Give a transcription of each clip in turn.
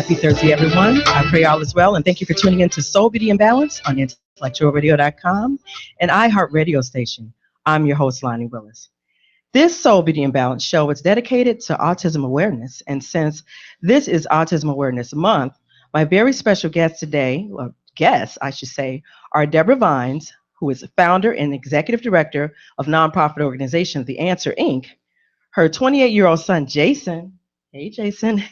Happy Thursday, everyone. I pray all is well, and thank you for tuning in to Soul, Beauty, and Balance on IntellectualRadio.com and iHeart Radio Station. I'm your host, Lonnie Willis. This Soul, Beauty, and Balance show is dedicated to autism awareness, and since this is Autism Awareness Month, my very special guests today, I should say, are Debra Vines, who is the founder and executive director of nonprofit organization The Answer, Inc., her 28-year-old son, Jason. Hey, Jason.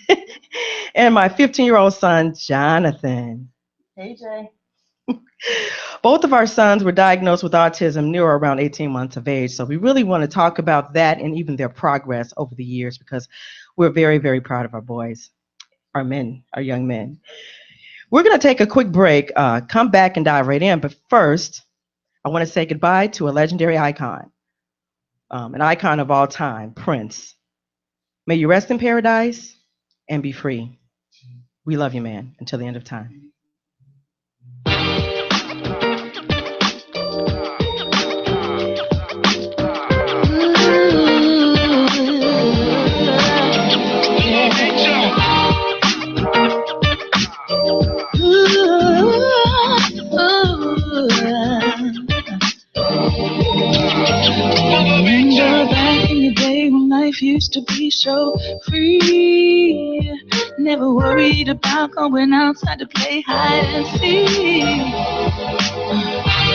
And my 15-year-old son, Jonathan. Hey, Jay. Both of our sons were diagnosed with autism near or around 18 months of age. So we really want to talk about that and even their progress over the years, because we're very, very proud of our boys, our men, our young men. We're going to take a quick break, come back and dive right in. But first, I want to say goodbye to a legendary icon, an icon of all time, Prince. May you rest in paradise and be free. We love you, man, until the end of time. Back in the day when life used to be so free, never worried about going outside to play hide and seek.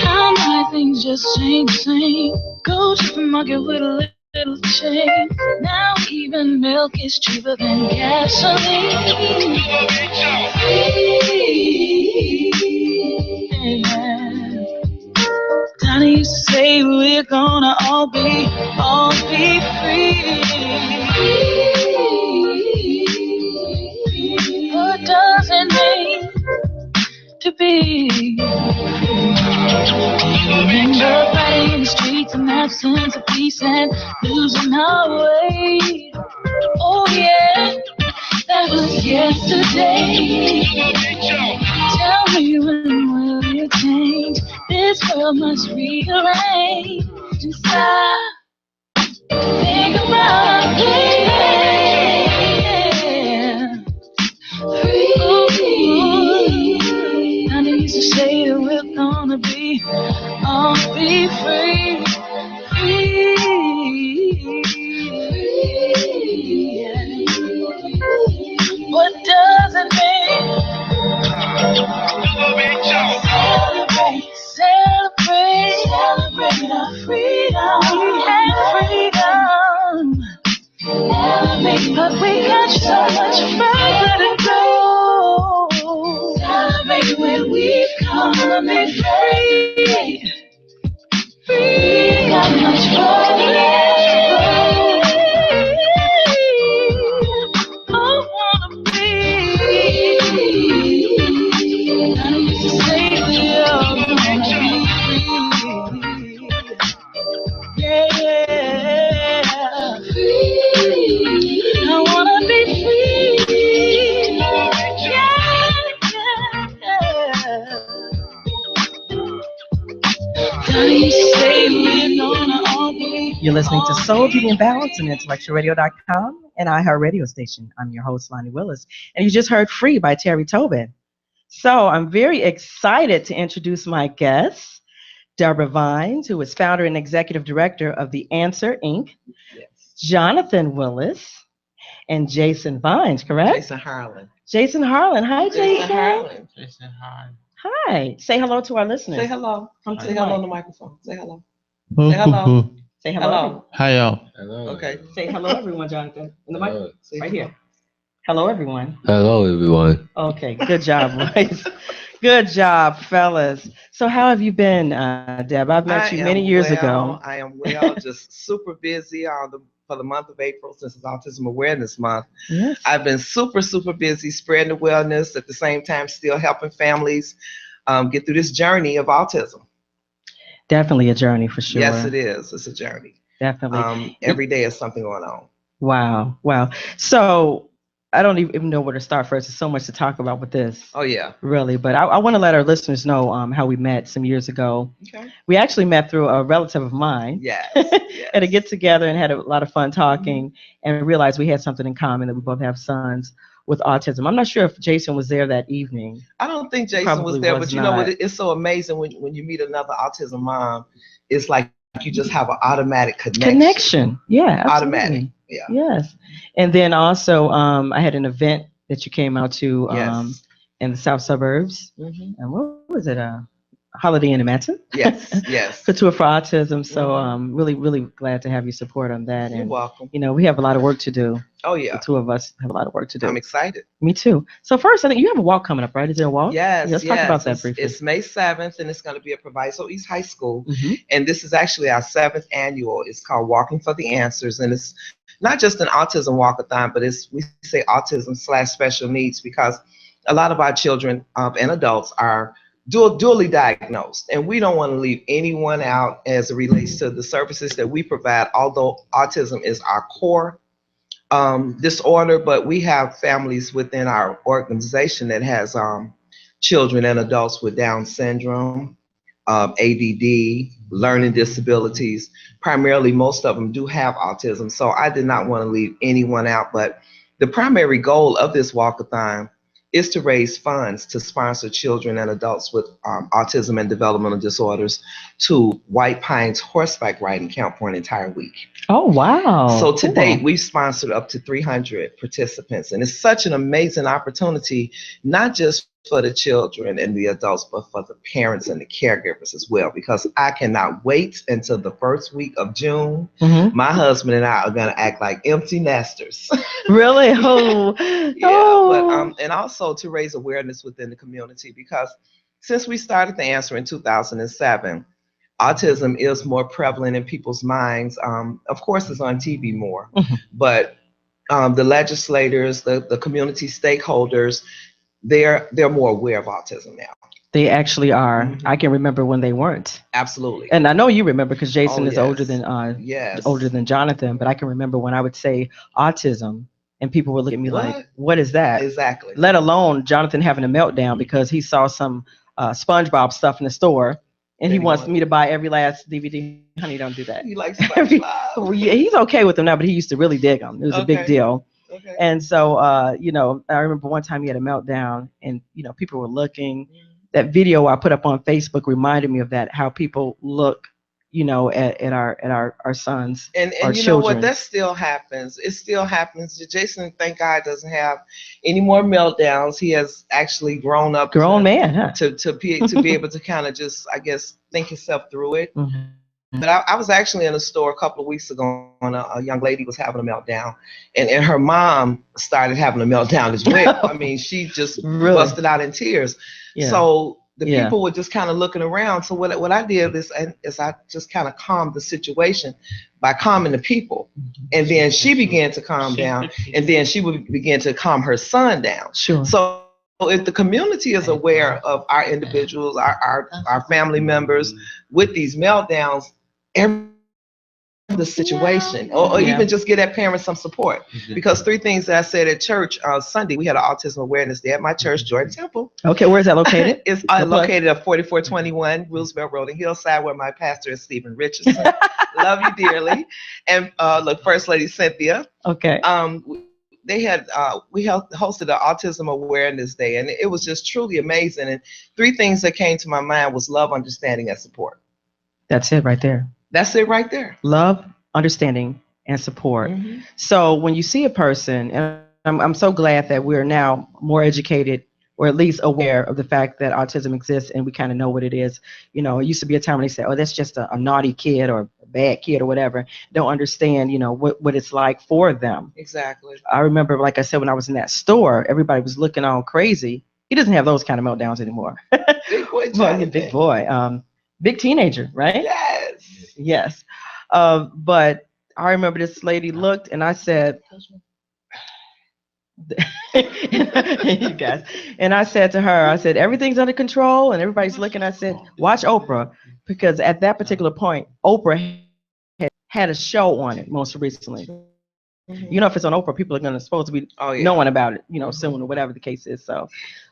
How my things just ain't the same. Go to the market with a little change. Now even milk is cheaper than gasoline. Free, yeah. Daddy used to say we're gonna all be free. What does it mean to be free? Remember fighting in the streets and that sense of peace and losing our way. Oh yeah, that was yesterday. Tell me, when will you change? This world must rearrange and stop. Think about it. Free. I used to say that we're gonna all be free. Free. Yeah. What does it mean? Celebrate, celebrate our freedom. We had freedom, but we got so much further to go. Celebrate when we've come and free. Free, got much further to go. I wanna be free. I used to say we're all gonna be free. Yeah, free. I wanna be free. Yeah. I used to say we're gonna all be. You're listening to Soul, Beauty, and Balance on IntellectualRadio.com and iHeart Radio Station. I'm your host, Lonnie Willis, and you just heard Free by Terry Tobin. So I'm very excited to introduce my guest, Debra Vines, who is founder and executive director of The Answer, Inc., Yes. Jonathan Willis, and Jason Vines, correct? Jason Harlan. Jason Harlan. Hi, Jason. Harlan. Jason, hi. Hi. Say hello to our listeners. Say hello. Come to Say the hello on mic. the microphone. Say hello. Say hello. Say hello. Hello. Hi, y'all. Hello. Okay. Say hello, everyone, Jonathan. In the mic. Hello. Say Right hello. here. Hello, everyone. Hello, everyone. Okay, good job, boys. Good job, fellas. So how have you been, Deb? I've met you many years ago. I am well, just super busy for the month of April, since it's Autism Awareness Month. Yes. I've been super, super busy spreading the wellness, at the same time still helping families get through this journey of autism. Definitely a journey for sure. Yes, it is. It's a journey. Definitely. Every day is something going on. Wow. So I don't even know where to start first. There's so much to talk about with this. Oh, yeah. Really. But I want to let our listeners know how we met some years ago. Okay. We actually met through a relative of mine. Yes. At a get together and had a lot of fun talking and realized we had something in common, that we both have sons with autism. I'm not sure if Jason was there that evening. I don't think Jason Probably was there, was but you know what? not. It's so amazing when you meet another autism mom. It's like you just have an automatic connection. Yeah, Automatic. absolutely. Yeah. Yes. And then also, I had an event that you came out to Yes. in the south suburbs. Hmm. And what was it? Holiday in the Mansion. Yes. Yes. For Tour for Autism. So Mhm. really, really glad to have your support on that. You're And welcome. we have a lot of work to do. Oh The yeah. two of us have a lot of work to I'm do. excited. Me too. So first, I think you have a walk coming up, right? Is there a walk? Yeah, Yes, let's talk about yes. that briefly. It's May 7th and it's going to be at Proviso East High School. Hmm. And this is actually our seventh annual. It's called Walking for the Answers. And it's not just an autism walkathon, but we say autism/special needs because a lot of our children and adults are dually diagnosed. And we don't want to leave anyone out as it relates to the services that we provide, although autism is our core disorder, but we have families within our organization that has children and adults with Down syndrome, ADD, learning disabilities. Primarily, most of them do have autism. So I did not want to leave anyone out. But the primary goal of this walkathon is to raise funds to sponsor children and adults with autism and developmental disorders to White Pines horseback riding camp for an entire week. Oh, wow. So to Cool. date, we've sponsored up to 300 participants, and it's such an amazing opportunity, not just for the children and the adults, but for the parents and the caregivers as well, because I cannot wait until the first week of June. Mhm. My husband and I are going to act like empty nesters. Really? Oh, Yeah, but and also to raise awareness within the community, because since we started the answer in 2007, autism is more prevalent in people's minds. Of course, it's on TV more, Mhm. but the legislators, the community stakeholders, they're more aware of autism now. They actually are. Mhm. I can remember when they weren't. Absolutely. And I know you remember because Jason Oh is yes. older than Jonathan, but I can remember when I would say autism and people would look at me like, What? what is that? Exactly. Let alone Jonathan having a meltdown because he saw some SpongeBob stuff in the store and he That he wants wanted. me to buy every last DVD. Honey, don't do that. He likes Every- SpongeBob. yeah, he's okay with them now, but he used to really dig them. It was a big Okay. deal. Okay. And so, I remember one time he had a meltdown and, people were looking. That video I put up on Facebook reminded me of that, how people look, at our sons, And our you know what? children. That still happens. It still happens. Jason, thank God, doesn't have any more meltdowns. He has actually grown up Grown man, huh? to be able to kind of just, I guess, think himself through it. Mhm. But I was actually in a store a couple of weeks ago and a young lady was having a meltdown. And her mom started having a meltdown as well. I mean, she just Really? busted out in tears. Yeah. So the Yeah. people were just kind of looking around. So what I did is I just kind of calmed the situation by calming the people. And then she began to calm down. And then she would begin to calm her son down. Sure. So if the community is aware of our individuals, our family members with these meltdowns, every the situation, or Yeah. even just get that parent some support. Because three things that I said at church on Sunday, we had an autism awareness day at my church, Jordan Temple. Okay, where is that located? It's located at 4421 Roosevelt Road in Hillside, where my pastor is Stephen Richardson. Love you dearly. And look, First Lady Cynthia. Okay. They had hosted an autism awareness day, and it was just truly amazing. And three things that came to my mind was love, understanding, and support. That's it right there. That's it right there. Love, understanding, and support. Mhm. So when you see a person, and I'm so glad that we're now more educated or at least aware of the fact that autism exists and we kind of know what it is. It used to be a time when they say, oh, that's just a naughty kid or a bad kid or whatever. Don't understand, what it's like for them. Exactly. I remember, like I said, when I was in that store, everybody was looking all crazy. He doesn't have those kind of meltdowns anymore. Big boy, Well, Jonathan. big boy. Big teenager, right? Yes. Yes. But I remember this lady looked and I said, you guys, and I said to her, I said, everything's under control and everybody's looking. I said, watch Oprah, because at that particular point, Oprah had a show on it most recently. If it's on Oprah, people are going to supposed to be knowing about it, soon or whatever the case is. So,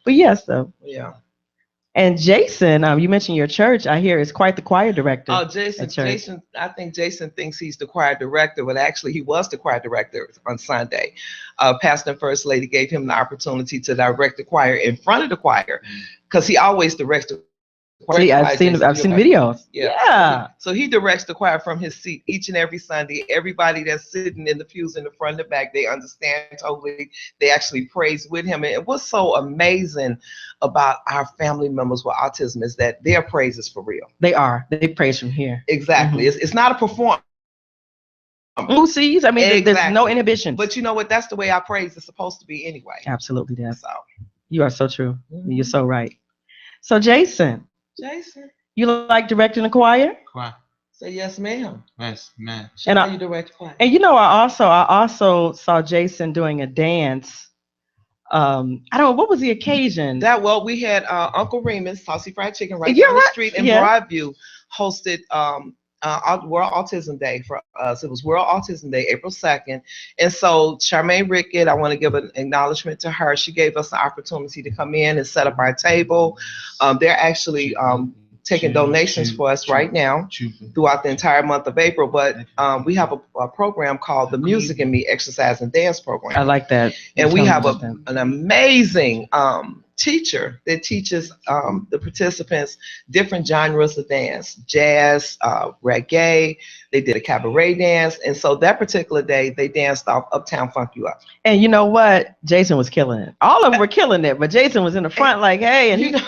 but yes, so. Yeah. And Jason, you mentioned your church. I hear is quite the choir director. Oh, Jason, I think Jason thinks he's the choir director, but actually he was the choir director on Sunday. Pastor and First Lady gave him the opportunity to direct the choir in front of the choir, because he always directs the choir. See, I've seen videos. Yeah. So he directs the choir from his seat each and every Sunday. Everybody that's sitting in the pews in the front and the back, they understand totally. They actually praise with him. And what's so amazing about our family members with autism is that their praise is for real. They are. They praise from here. Exactly. It's not a performance. Who sees? I mean, there's no inhibitions. But you know what? That's the way our praise is supposed to be anyway. Absolutely, Deb. So you are so true. You're so right. So Jason, you like directing the choir? Choir. Say yes, ma'am. Yes, ma'am. And you direct choir. And you know, I also saw Jason doing a dance. I don't know, what was the occasion? We had Uncle Remus, Saucy Fried Chicken, right down the street in Broadview, hosted World Autism Day for us. It was World Autism Day, April 2nd. And so Charmaine Rickett, I want to give an acknowledgement to her. She gave us the opportunity to come in and set up our table. They're actually taking donations for us right now throughout the entire month of April. But we have a program called the Music and Me Exercise and Dance Program. I like that. And we have an amazing teacher that teaches the participants different genres of dance, jazz, reggae. They did a cabaret dance. And so that particular day, they danced off Uptown Funk You Up. And you know what? Jason was killing it. All of them were killing it, but Jason was in the front like, hey. And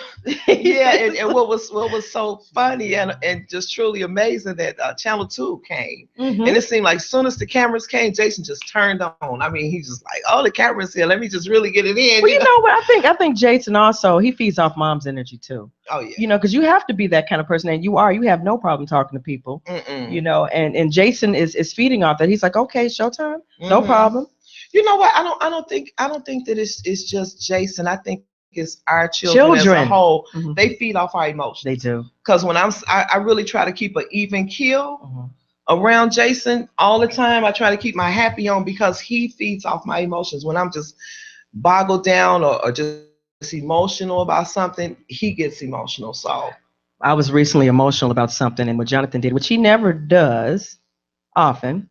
and what was so funny and just truly amazing that Channel 2 came. And it seemed like as soon as the cameras came, Jason just turned on. I mean, he's just like, oh, the camera's here. Let me just really get it in. Well, you know what? I think Jason also, he feeds off mom's energy too. Oh, yeah. You know, because you have to be that kind of person, and you have no problem talking to people. You know, and Jason is feeding off that. He's like, okay, showtime, no problem. You know what? I don't think that it's just Jason. I think it's our children as a whole. They feed off our emotions. They do. Because when I really try to keep an even keel around Jason all the time. I try to keep my happy on because he feeds off my emotions. When I'm just boggled down or just emotional about something, he gets emotional. So I was recently emotional about something, and what Jonathan did, which he never does often,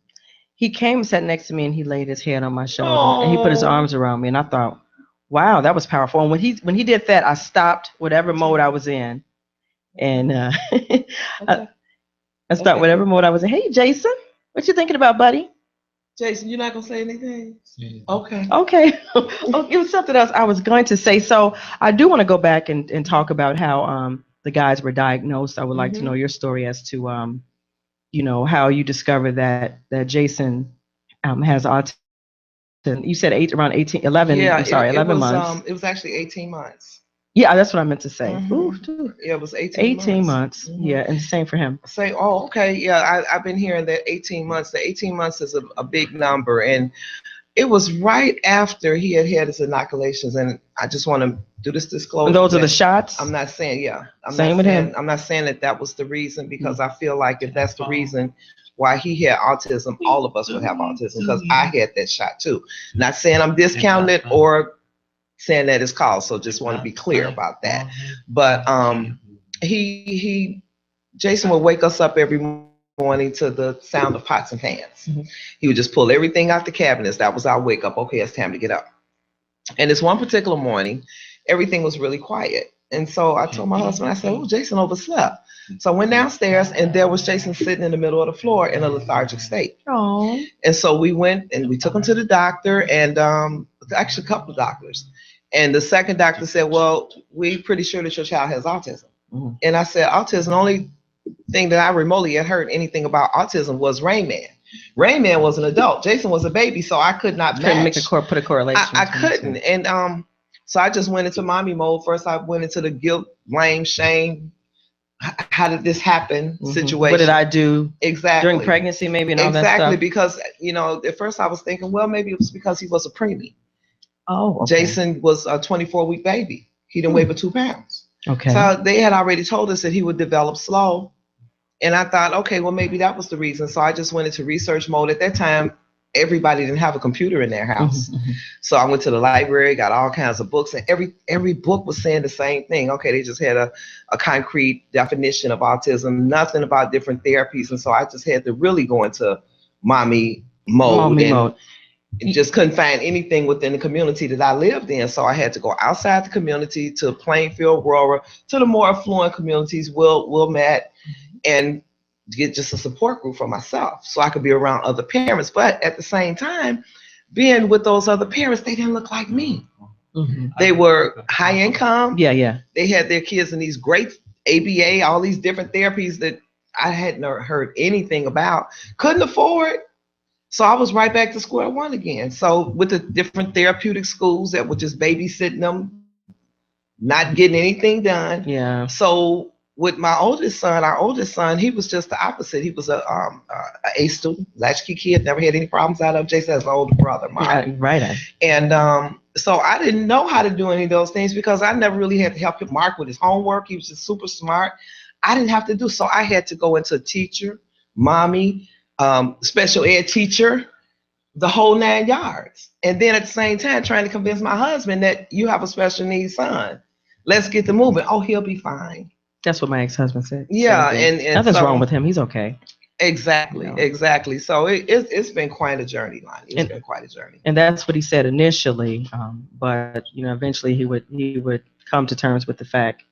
he came and sat next to me and he laid his head on my shoulder and he put his arms around me, and I thought, wow, that was powerful. And when he did that, I stopped whatever mode I was in, and I stopped whatever mode I was in. Hey, Jason, what you thinking about, buddy? Jason, you're not gonna say anything? Yeah. Okay. It was something else I was going to say. So I do want to go back and talk about how the guys were diagnosed. I would like to know your story as to you know, how you discovered that Jason has autism. You said 11. Yeah, I'm sorry, 11 months. It was actually 18 months. Yeah, that's what I meant to say. Yeah, it was 18 months. Yeah, and the same for him. Okay. Yeah, I've been hearing that 18 months. The 18 months is a big number, and it was right after he had his inoculations. And I just want to do this disclosure. And those are the shots? I'm not saying, him. I'm not saying that was the reason, because I feel like if that's the reason why he had autism, all of us would have autism, because I had that shot too. Not saying I'm discounting it or saying that it's caused, so just want to be clear about that. But Jason would wake us up every morning to the sound of pots and pans. He would just pull everything out the cabinets. That was our wake up. Okay, it's time to get up. And this one particular morning, everything was really quiet. And so I told my husband, I said, oh, Jason overslept. So I went downstairs, and there was Jason sitting in the middle of the floor in a lethargic state. Oh. And so we went and we took him to the doctor, and actually a couple of doctors. And the second doctor said, well, we're pretty sure that your child has autism. And I said, autism, the only thing that I remotely had heard anything about autism was Rain Man. Rain Man was an adult. Jason was a baby, so I could not match. Put a correlation. I couldn't. And so I just went into mommy mode. First, I went into the guilt, blame, shame. How did this happen situation? What did I do during pregnancy, maybe, and all that stuff? Exactly, because, you know, at first I was thinking, well, maybe it was because he was a preemie. Oh, okay. Jason was a 24-week baby. He didn't weigh but 2 pounds. Okay. So they had already told us that he would develop slow. And I thought, okay, well, maybe that was the reason. So I just went into research mode. At that time, everybody didn't have a computer in their house. So I went to the library, got all kinds of books, and every book was saying the same thing. Okay, they just had a concrete definition of autism, nothing about different therapies. And so I just had to really go into mommy mode, and just couldn't find anything within the community that I lived in. So I had to go outside the community to Plainfield, Aurora, to the more affluent communities, Wilmette, and get just a support group for myself so I could be around other parents. But at the same time, being with those other parents, they didn't look like me. They were high income. They had their kids in these great ABA, all these different therapies that I hadn't heard anything about, couldn't afford. So I was right back to square one again. So with the different therapeutic schools that were just babysitting them, not getting anything done. So with my oldest son, our oldest son, he was just the opposite. He was a student, latchkey kid, never had any problems out of. Jason has an older brother, Mark. Right. And so I didn't know how to do any of those things because I never really had to help him Mark with his homework. He was just super smart. I didn't have to do so. I had to go into teacher, mommy, special ed teacher, the whole 9 yards. And then at the same time, trying to convince my husband that you have a special needs son. Let's get the moving. Oh, he'll be fine. That's what my ex-husband said. Yeah, and nothing's wrong with him. He's okay. Exactly. So it's been quite a journey, Lonnie. It's been quite a journey. And that's what he said initially. But eventually he would come to terms with the fact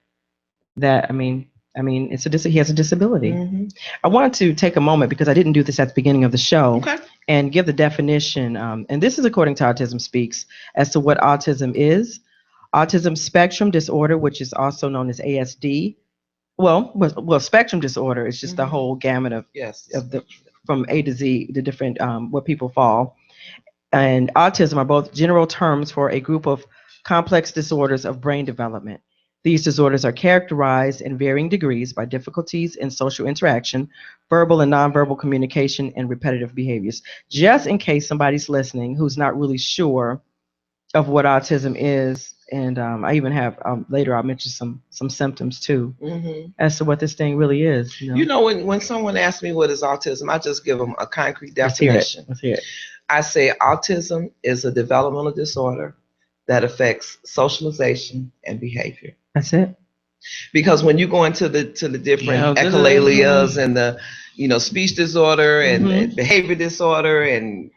that I mean, he has a disability. I want to take a moment because I didn't do this at the beginning of the show and give the definition. And this is according to Autism Speaks as to what autism is. Autism spectrum disorder, which is also known as ASD. Well, spectrum disorder is just the whole gamut of the from A to Z, the different where people fall. And autism are both general terms for a group of complex disorders of brain development. These disorders are characterized in varying degrees by difficulties in social interaction, verbal and nonverbal communication, and repetitive behaviors. Just in case somebody's listening who's not really sure of what autism is, and I even have later I'll mention some symptoms too as to what this thing really is. When someone asks me what is autism, I just give them a concrete definition. Let's hear it. I say autism is a developmental disorder that affects socialization and behavior. That's it. Because when you go into the different echolalias and the speech disorder and behavior disorder and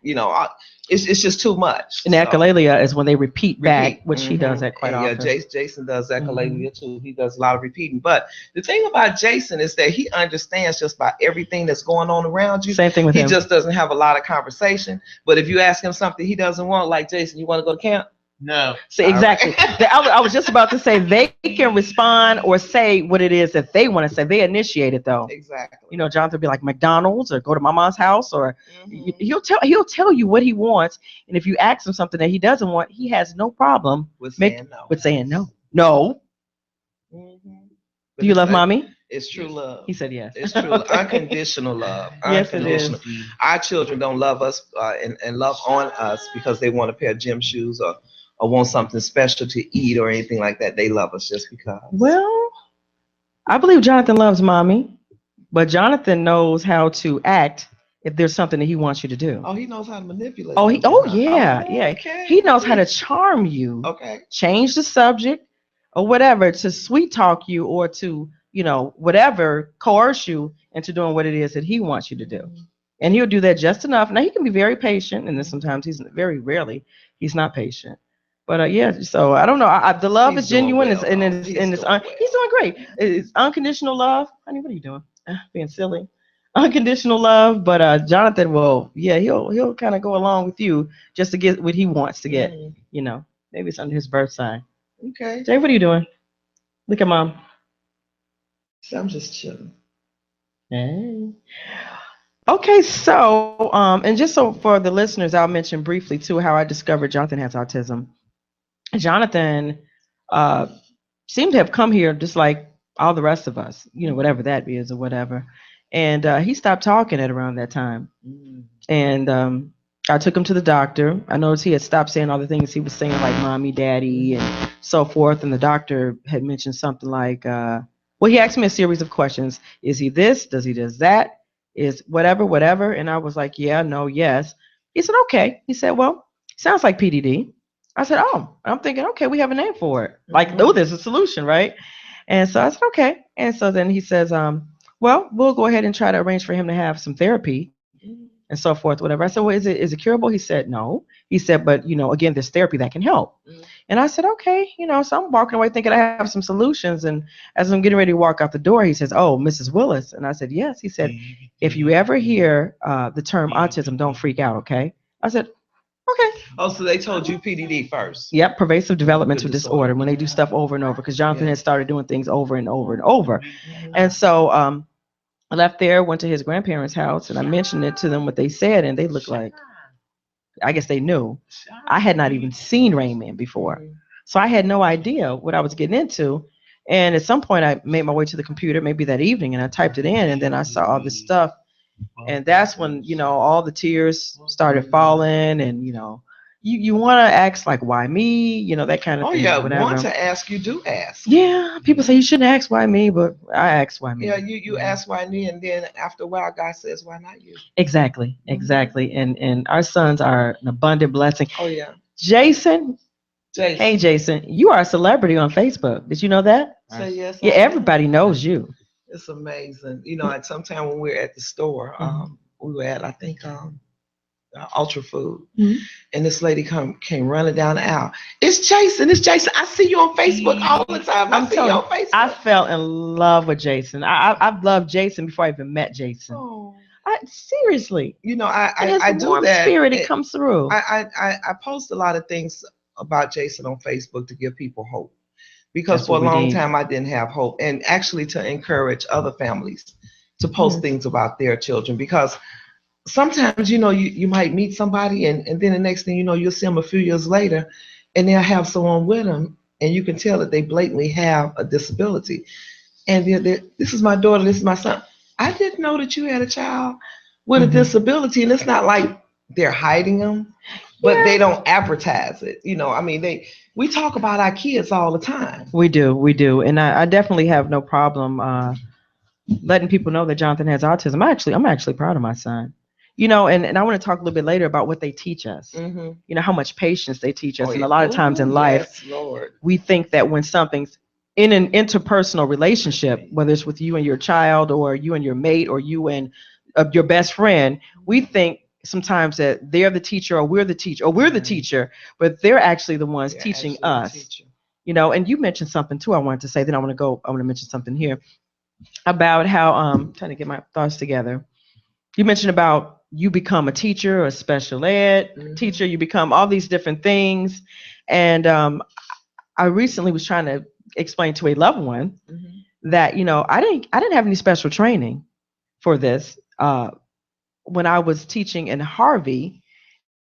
it's just too much. And echolalia is when they repeat back, which he does that quite often. Yeah, Jason does echolalia too. He does a lot of repeating. But the thing about Jason is that he understands just about everything that's going on around you. Same thing with him. He just doesn't have a lot of conversation. But if you ask him something he doesn't want, like Jason, you want to go to camp? No. See, exactly. I was just about to say they can respond or say what it is that they want to say. They initiate it though. Exactly. Jonathan will be like McDonald's or go to Mama's house or he'll tell you what he wants. And if you ask him something that he doesn't want, he has no problem with saying no. No. Do you love mommy? It's true love. He said yes. It's true. Unconditional love. Yes, it is. Our children don't love us and love on us because they want a pair of gym shoes or want something special to eat or anything like that. They love us just because. Well, I believe Jonathan loves mommy, but Jonathan knows how to act if there's something that he wants you to do. Oh, he knows how to manipulate. Yeah. Okay. He knows how to charm you. Okay. Change the subject or whatever to sweet talk you or to, whatever, coerce you into doing what it is that he wants you to do. And he'll do that just enough. Now, he can be very patient, and then sometimes very rarely he's not patient. But so I don't know. The love is genuine, he's doing great. It's unconditional love. Honey, what are you doing? Being silly. Unconditional love. But Jonathan will, he'll kind of go along with you just to get what he wants to get. Maybe it's under his birth sign. Okay. Jay, what are you doing? Look at mom. So I'm just chilling. Hey. Okay, so and just so for the listeners, I'll mention briefly too how I discovered Jonathan has autism. Jonathan seemed to have come here just like all the rest of us, whatever that is or whatever. And he stopped talking at around that time. And I took him to the doctor. I noticed he had stopped saying all the things he was saying, like mommy, daddy, and so forth. And the doctor had mentioned something like, he asked me a series of questions. Is he this? Does he does that? Is whatever? And I was like, yeah, no, yes. He said, okay. He said, well, sounds like PDD. I said, oh, I'm thinking, okay, we have a name for it. Like, oh, there's a solution, right? And so I said, okay. And so then he says, well, we'll go ahead and try to arrange for him to have some therapy and so forth, whatever. I said, well, is it curable? He said, no. He said, but again, there's therapy that can help. And I said, okay, so I'm walking away thinking I have some solutions. And as I'm getting ready to walk out the door, he says, oh, Mrs. Willis. And I said, yes. He said, if you ever hear the term autism, don't freak out, okay? I said, okay. Oh, so they told you PDD first. Yep, pervasive developmental disorder when they do stuff over and over, because Jonathan had started doing things over and over and over. And so I left there, went to his grandparents' house, and I mentioned it to them what they said, and they looked like, I guess they knew. I had not even seen Rain Man before. So I had no idea what I was getting into. And at some point, I made my way to the computer, maybe that evening, and I typed it in, and then I saw all this stuff. And that's when, all the tears started falling, and, you want to ask, like, why me? That kind of thing. Oh, yeah, want to ask, you do ask. Yeah, people say you shouldn't ask why me, but I ask why me. Yeah, you ask why me, and then after a while, God says, why not you? Exactly. And our sons are an abundant blessing. Oh, yeah. Jason. Hey, Jason, you are a celebrity on Facebook. Did you know that? Say yes. Yeah, everybody knows you. It's amazing. At some time when we were at the store, we were at, I think, Ultra Food, and this lady came running down the aisle. It's Jason. I see you on Facebook all the time. I see you on Facebook. I fell in love with Jason. I've loved Jason before I even met Jason. Oh. Seriously. I do that. Spirit, it comes through. I post a lot of things about Jason on Facebook to give people hope, because for a long time I didn't have hope, and actually to encourage other families to post things about their children, because sometimes you might meet somebody, and then the next thing you know, you'll see them a few years later, and they'll have someone with them, and you can tell that they blatantly have a disability. And this is my daughter, this is my son. I didn't know that you had a child with a disability, and it's not like they're hiding them, but they don't advertise it. We talk about our kids all the time. We do, and I definitely have no problem letting people know that Jonathan has autism. I'm actually proud of my son. And I want to talk a little bit later about what they teach us. How much patience they teach us. And a lot of times in life, we think that when something's in an interpersonal relationship, whether it's with you and your child, or you and your mate, or you and your best friend, we think sometimes that they're the teacher, or we're the teacher, but they're actually the ones teaching us. And you mentioned something too I wanted to say, then I want to mention something here about how trying to get my thoughts together. You mentioned about you become a teacher, a special ed teacher, you become all these different things. And I recently was trying to explain to a loved one that, I didn't have any special training for this. When I was teaching in Harvey,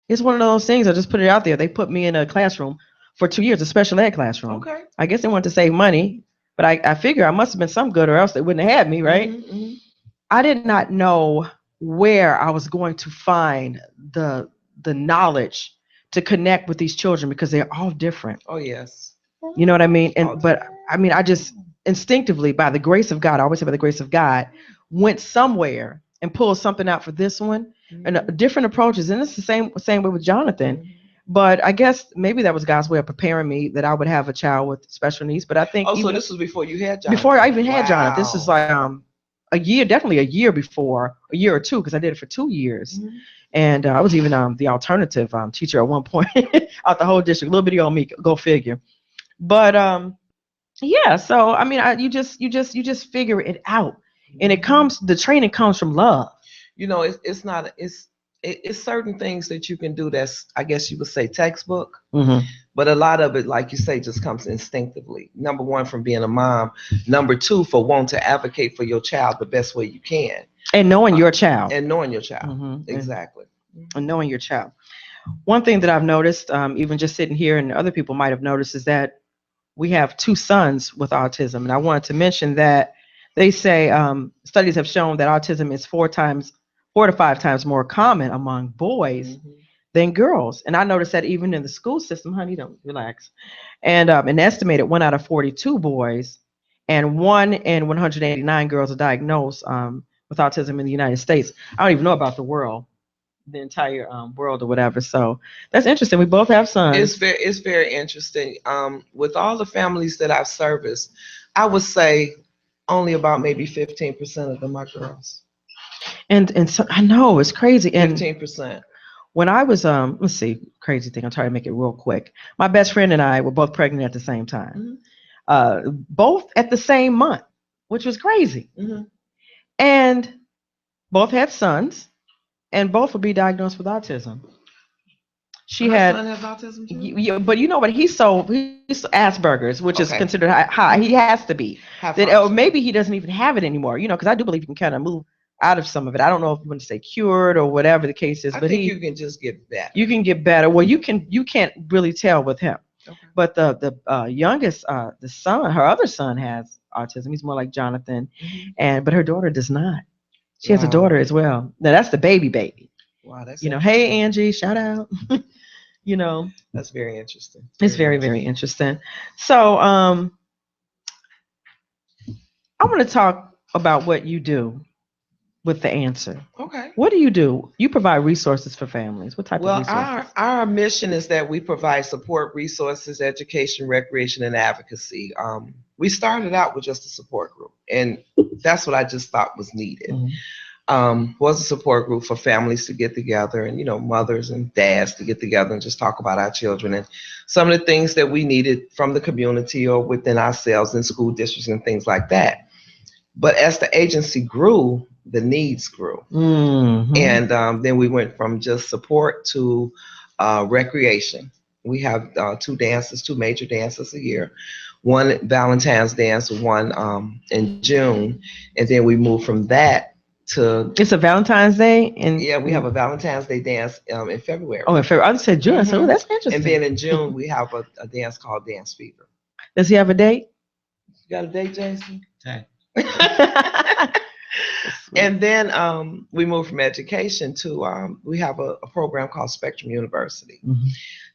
it's one of those things, I just put it out there. They put me in a classroom for 2 years, a special ed classroom. Okay. I guess they wanted to save money, but I figure I must have been some good, or else they wouldn't have had me, right? I did not know where I was going to find the knowledge to connect with these children, because they're all different. Oh, yes. You know what I mean? I just instinctively, by the grace of God, I always say by the grace of God, went somewhere and pulled something out for this one, and different approaches. And it's the same way with Jonathan. But I guess maybe that was God's way of preparing me that I would have a child with special needs. But I think so this was before you had Jonathan? Before I even had Jonathan. This is like definitely a year before, a year or two, because I did it for 2 years. And I was even the alternative teacher at one point out the whole district. A little bitty on me, go figure. But yeah, so I mean, you just figure it out, and the training comes from love. It's certain things that you can do that's, I guess you would say, textbook, but a lot of it, like you say, just comes instinctively. Number one, from being a mom. Number two, for wanting to advocate for your child the best way you can. And knowing your child. Exactly. And knowing your child. One thing that I've noticed, even just sitting here, and other people might have noticed, is that we have 2 sons with autism. And I wanted to mention that they say studies have shown that autism is 4 to 5 times more common among boys than girls. And I noticed that even in the school system, honey, don't relax. And an estimated 1 out of 42 boys and 1 in 189 girls are diagnosed with autism in the United States. I don't even know about the world, the entire world or whatever. So that's interesting. We both have sons. It's very interesting. With all the families that I've serviced, I would say only about maybe 15% of them are girls. And so I know it's crazy. And 15%. when I was let's see, crazy thing. I'm trying to make it real quick. My best friend and I were both pregnant at the same time, both at the same month, which was crazy. And both had sons, and both would be diagnosed with autism. She had. Son has autism too? Yeah, but you know what? He's Asperger's, which is considered high. He has to be. Or maybe he doesn't even have it anymore. You know, because I do believe you can kind of move out of some of it. I don't know if you want to say cured or whatever the case is, I but think you can just get better. You can get better. Well, you can't really tell with him. Okay. But the youngest, the son, her other son has autism. He's more like Jonathan, but her daughter does not. She has a daughter as well. Now that's the baby. Wow, that's hey Angie, shout out. That's very interesting. It's very, very interesting. So I want to talk about what you do with the answer. Okay. What do? You provide resources for families. What type of resources? Well, our mission is that we provide support, resources, education, recreation, and advocacy. We started out with just a support group, and that's what I just thought was needed. Was a support group for families to get together, and mothers and dads to get together and just talk about our children and some of the things that we needed from the community or within ourselves in school districts and things like that. But as the agency grew, the needs grew. And then we went from just support to recreation. We have two major dances a year. One Valentine's dance, one in June. And then we moved from that to... It's a Valentine's Day? We have a Valentine's Day dance in February. Oh, in February. I said June. So that's interesting. And then in June, we have a dance called Dance Fever. Does he have a date? You got a date, Jason? Okay. And then we moved from education to we have a program called Spectrum University.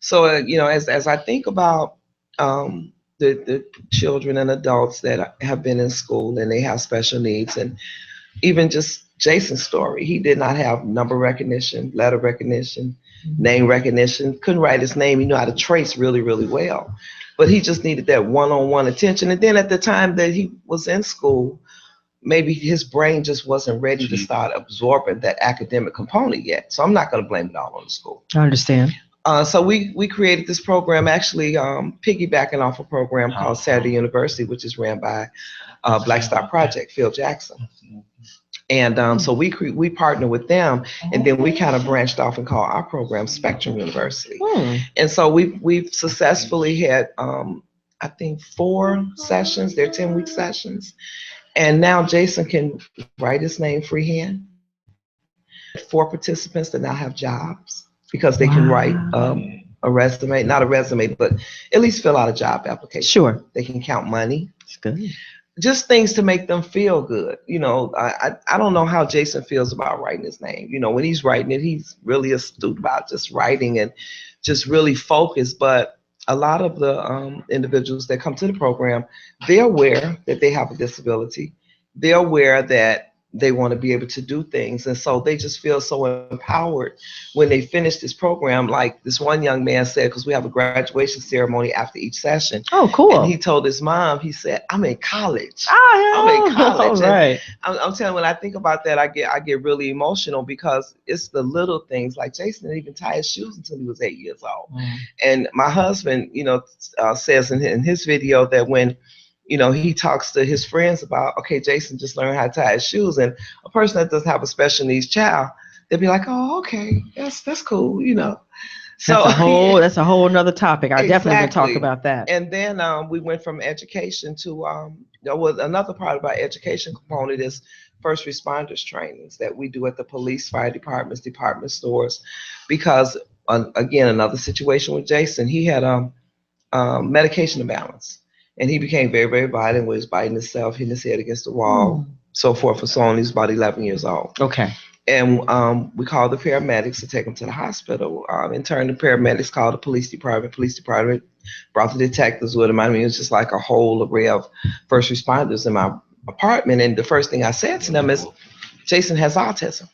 So as I think about the children and adults that have been in school and they have special needs, and even just Jason's story, he did not have number recognition, letter recognition, name recognition, couldn't write his name. He knew how to trace really, really well, but he just needed that one-on-one attention. And then at the time that he was in school, maybe his brain just wasn't ready to start absorbing that academic component yet. So I'm not going to blame it all on the school. I understand. So we created this program, actually piggybacking off a program called Saturday University, which is ran by Black Star Project, Phil Jackson. And so we partner with them, and then we kind of branched off and called our program Spectrum University. And so we've successfully had, I think, 4 sessions. They're 10-week sessions. And now Jason can write his name freehand. 4 participants that now have jobs because they can write a resume, not a resume, but at least fill out a job application. Sure. They can count money. That's good. Just things to make them feel good. I don't know how Jason feels about writing his name. When he's writing it, he's really astute about just writing and just really focused. But a lot of the individuals that come to the program, they're aware that they have a disability. They're aware that they want to be able to do things. And so they just feel so empowered when they finish this program. Like this one young man said, because we have a graduation ceremony after each session. Oh, cool. And he told his mom, he said, I'm in college. Oh, I'm in college. Right. I'm telling you, when I think about that, I get really emotional because it's the little things. Like Jason didn't even tie his shoes until he was 8 years old. And my husband, says in his video that when he talks to his friends about, okay, Jason just learned how to tie his shoes, and a person that doesn't have a special needs child, they'll be like, oh, okay, that's cool, So that's a whole nother topic. I definitely will talk about that. And then we went from education to another part of our education component is first responders trainings that we do at the police, fire departments, department stores, because again, another situation with Jason, he had medication imbalance. And he became very, very violent, where he was biting himself, hitting his head against the wall, so forth and so on. He was about 11 years old. Okay. And we called the paramedics to take him to the hospital. In turn, the paramedics called the police department. Police department brought the detectives with him. I mean, it was just like a whole array of first responders in my apartment. And the first thing I said to them is, Jason has autism.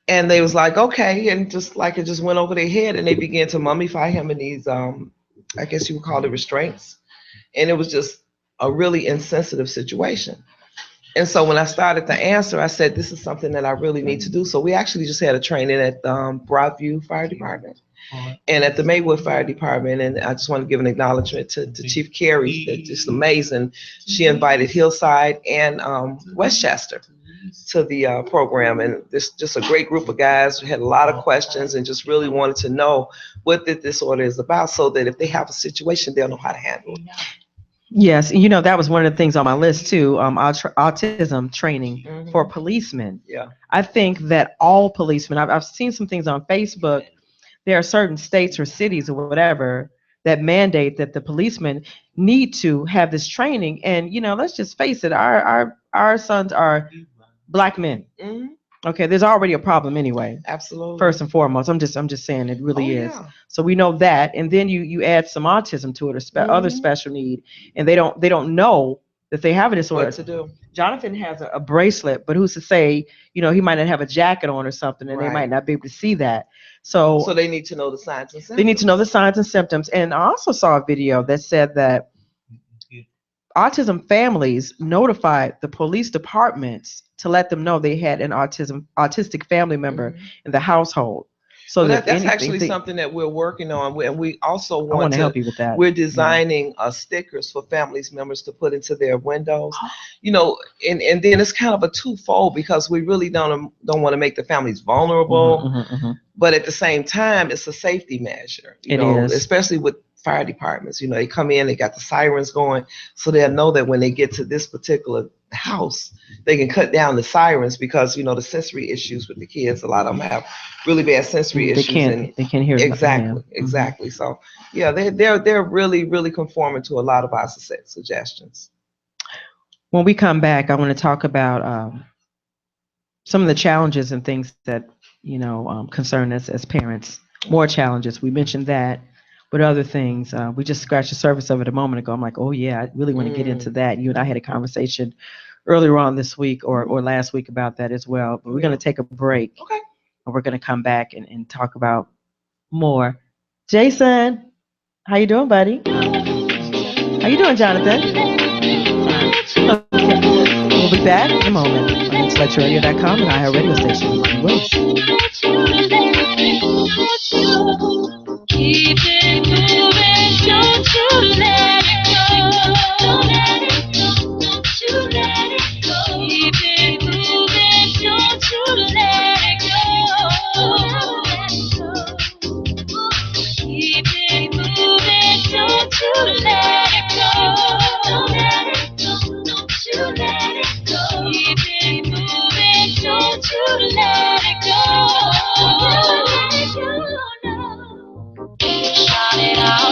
And they was like, okay, and just like it just went over their head, and they began to mummify him in these, I guess you would call it restraints, and it was just a really insensitive situation. And so when I started to answer, I said, this is something that I really need to do. So we actually just had a training at Broadview Fire Department and at the Maywood Fire Department. And I just want to give an acknowledgement to Chief Carey. That's just amazing. She invited Hillside and Westchester to the program. And this just a great group of guys who had a lot of questions and just really wanted to know what the disorder is about so that if they have a situation, they'll know how to handle it. Yes, that was one of the things on my list too. Autism training for policemen. Yeah. I think that all policemen. I've seen some things on Facebook. There are certain states or cities or whatever that mandate that the policemen need to have this training. And let's just face it, our sons are Black men. Okay, there's already a problem anyway. Absolutely. First and foremost, I'm just saying it really is. Yeah. So we know that, and then you add some autism to it or other special need, and they don't know that they have a disorder. What to do? Jonathan has a bracelet, but who's to say, he might not have a jacket on or something, and they might not be able to see that. So they need to know the signs and symptoms. They need to know the signs and symptoms. And I also saw a video that said that autism families notified the police departments to let them know they had an autistic family member in the household. So that's actually something that we're working on, and we also want to help you with that. We're designing stickers for families members to put into their windows, and then it's kind of a twofold because we really don't want to make the families vulnerable, but at the same time, it's a safety measure. It is, especially with fire departments. They come in, they got the sirens going, so they'll know that when they get to this particular house, they can cut down the sirens because the sensory issues with the kids. A lot of them have really bad sensory issues. They can't hear exactly. So yeah, they're really conforming to a lot of our suggestions. When we come back, I want to talk about some of the challenges and things that concern us as parents. More challenges. We mentioned that. But other things, we just scratched the surface of it a moment ago. I'm like, oh yeah, I really want to get into that. You and I had a conversation earlier on this week or last week about that as well. But we're going to take a break. Okay. And we're going to come back and talk about more. Jason, how you doing, buddy? How you doing, Jonathan? Okay. We'll be back in a moment on IntellectualRadio.com and our radio station. Keep it moving, don't you let it go. Don't let it go, don't you let it go. Keep it moving, don't you let it go. Keep it moving, don't you let it go. Don't let it go, don't you let it go. Keep it moving, don't you let it go. Shout it out.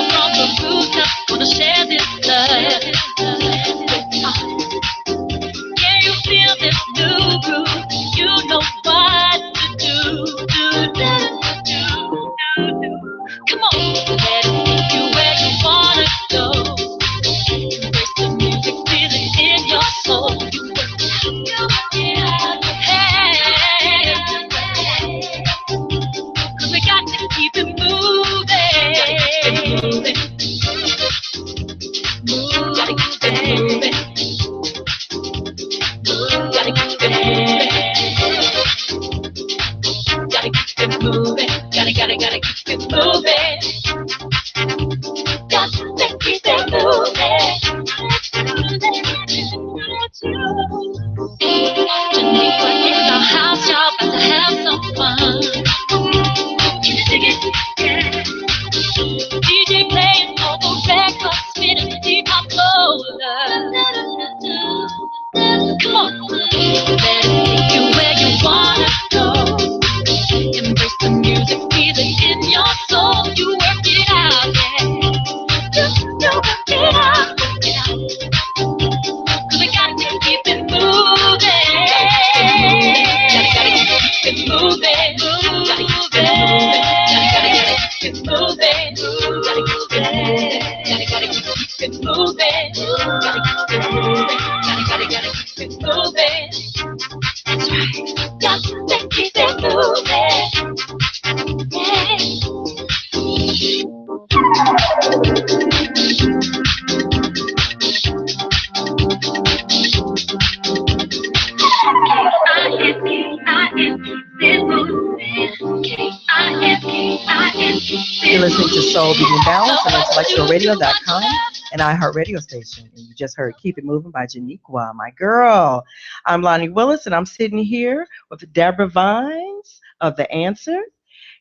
Soul, Beauty, and Balance on IntellectualRadio.com and iHeart Radio Station. And you just heard Keep It Moving by Janiqua, my girl. I'm Lonnie Willis, and I'm sitting here with Debra Vines of The Answer.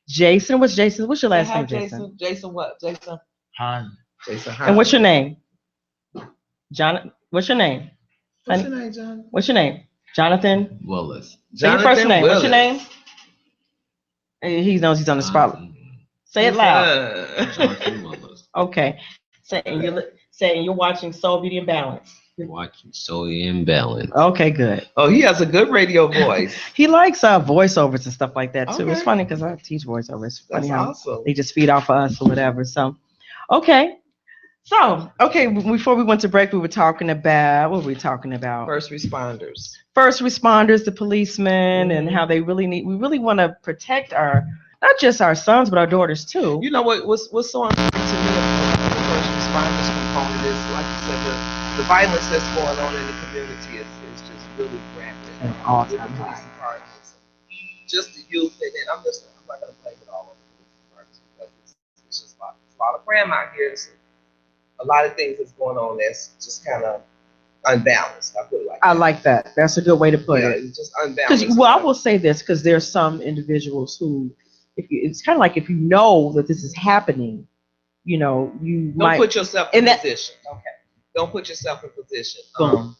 Jason, what's your last name, Jason? Jason what? Jason Han. Jason Han. And what's your name? John. What's your name? What's your name, John? What's your name? Jonathan Willis. Say your first name. Willis. What's your name? He knows he's on the spot. Say it loud. Jonathan Willis. Okay. Saying you're watching Soul, Beauty, and Balance. Watching Soul and Balance. Okay, good. Oh, he has a good radio voice. He likes voiceovers and stuff like that too. Okay. It's funny because I teach voiceovers. It's funny That's how awesome. they just feed off of us or whatever. So, okay. So, okay, before we went to break, we were talking about, what were we talking about? First responders. First responders, the policemen, and how we really want to protect not just our sons, but our daughters too. You know what's so important to me about the first responders component is, like you said, the violence that's going on in the community is just really rampant. An all-time With the police high. departments, just the youth, and I'm not going to blame it all on the police departments because it's just a lot of crime out here. It's a lot of things that's going on that's just kind of unbalanced. I feel like. I like that. That's a good way to put it. It's just unbalanced. Well, I will say this because there's some individuals who, it's kind of like if you know that this is happening, you Don't might put yourself in position. Okay. Don't put yourself in position. Boom.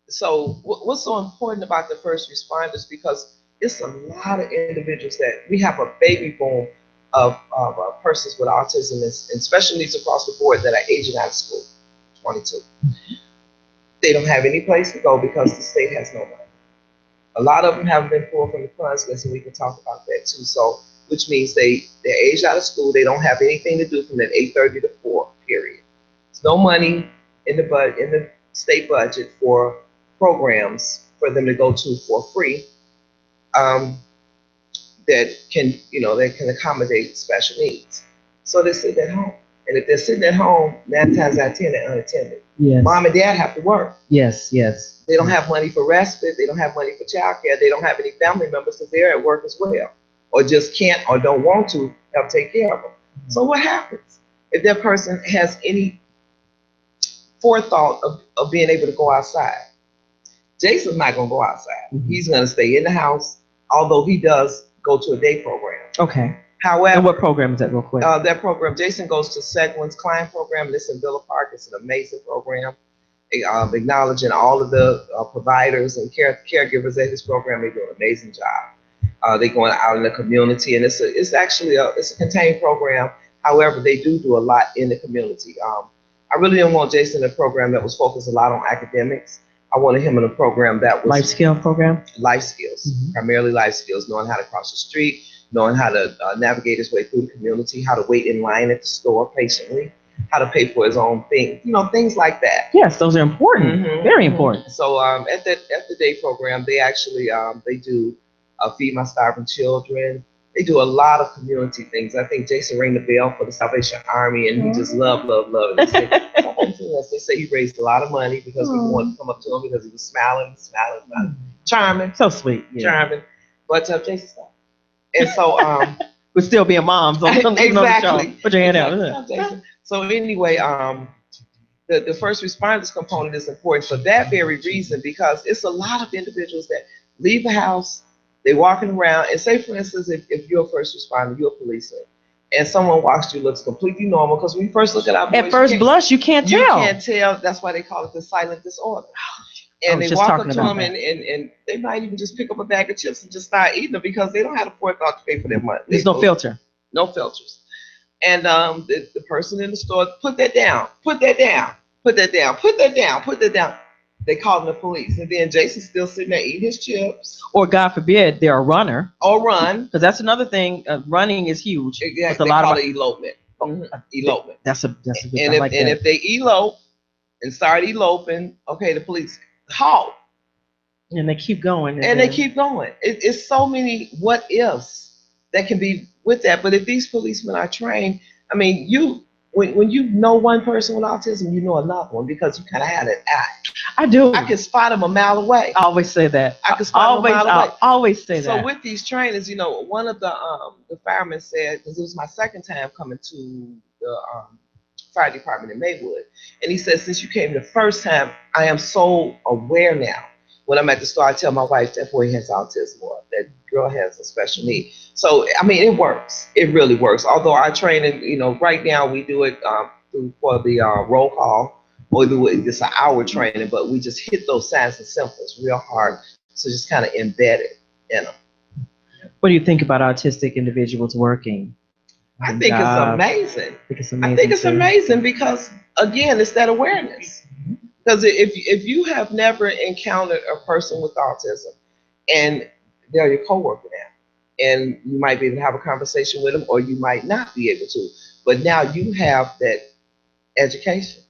So what's so important about the first responders, because it's a lot of individuals that we have a baby boom of persons with autism and special needs across the board that are aging out of school, 22. They don't have any place to go because the state has no money. A lot of them haven't been pulled from the funds list, and we can talk about that too. So, which means they're aged out of school. They don't have anything to do from that 8:30 to 4 period. There's no money in the state budget for programs for them to go to for free that can accommodate special needs. So they sit at home. And if they're sitting at home, 9 times out of 10, they're unattended. Yes. Mom and dad have to work. Yes. They don't have money for respite. They don't have money for childcare. They don't have any family members because they're at work as well, or just can't or don't want to help take care of them. So what happens if that person has any forethought of being able to go outside? Jason's not going to go outside. He's going to stay in the house, although he does go to a day program. Okay. However, And what program is that, real quick? that program, Jason goes to Seguin's Klein program, and it's in Villa Park. It's an amazing program. Acknowledging all of the providers and caregivers at this program. They do an amazing job. They're going out in the community, and it's actually a contained program. However, they do a lot in the community. I really didn't want Jason in a program that was focused a lot on academics. I wanted him in a program that was Life skill program? Life skills, primarily life skills, knowing how to cross the street, knowing how to navigate his way through the community, how to wait in line at the store patiently, how to pay for his own thing, things like that. Yes, those are important. Very important. So at the day program, they actually they do Feed My Starving Children. They do a lot of community things. I think Jason rang the bell for the Salvation Army, and he just loved it. They say he raised a lot of money because people wanted to come up to him because he was smiling, charming, So sweet. Yeah. charming. But Jason stopped. And so We're still being moms. Exactly. Put your hand out. Exactly. So anyway, the first responders component is important for that very reason, because it's a lot of individuals that leave the house, they're walking around, and say, for instance, if you're a first responder, you're a policeman, and someone walks you, looks completely normal, because when you first look at our boys, At first blush, you can't tell. you can't tell. That's why they call it the silent disorder. And they walk up to them, and they might even just pick up a bag of chips and just start eating them because they don't have the forethought to pay for their money. There's no filter. No filters. And the person in the store, put that down, put that down, put that down, put that down, put that down. They call the police. And then Jason's still sitting there eating his chips. Or God forbid, they're a runner. Or run. Because that's another thing. Running is huge. Exactly. They call it elopement. Elopement. That's a good. And if they elope and start eloping, okay, the police halt. And they keep going. And they keep going. It's so many what ifs that can be with that. But if these policemen are trained, I mean, when you know one person with autism, you know another one because you kind of have that eye. I do. I can spot them a mile away. I always say that. I can spot them a mile away. I always say that. So with these trainers, you know, one of the firemen said, because it was my second time coming to the fire department in Maywood, and he said, since you came the first time, I am so aware now. When I'm at the store, I tell my wife that boy has autism or that girl has a special need. So, I mean, it works. It really works. Although our training, you know, right now we do it for the roll call, or do it just an hour training, but we just hit those signs and symptoms real hard. So just kind of embed it in them. What do you think about autistic individuals working? I think it's amazing. I think it's amazing because, again, it's that awareness. Because if you have never encountered a person with autism and they're your coworker now, and you might be able to have a conversation with them or you might not be able to, but now you have that education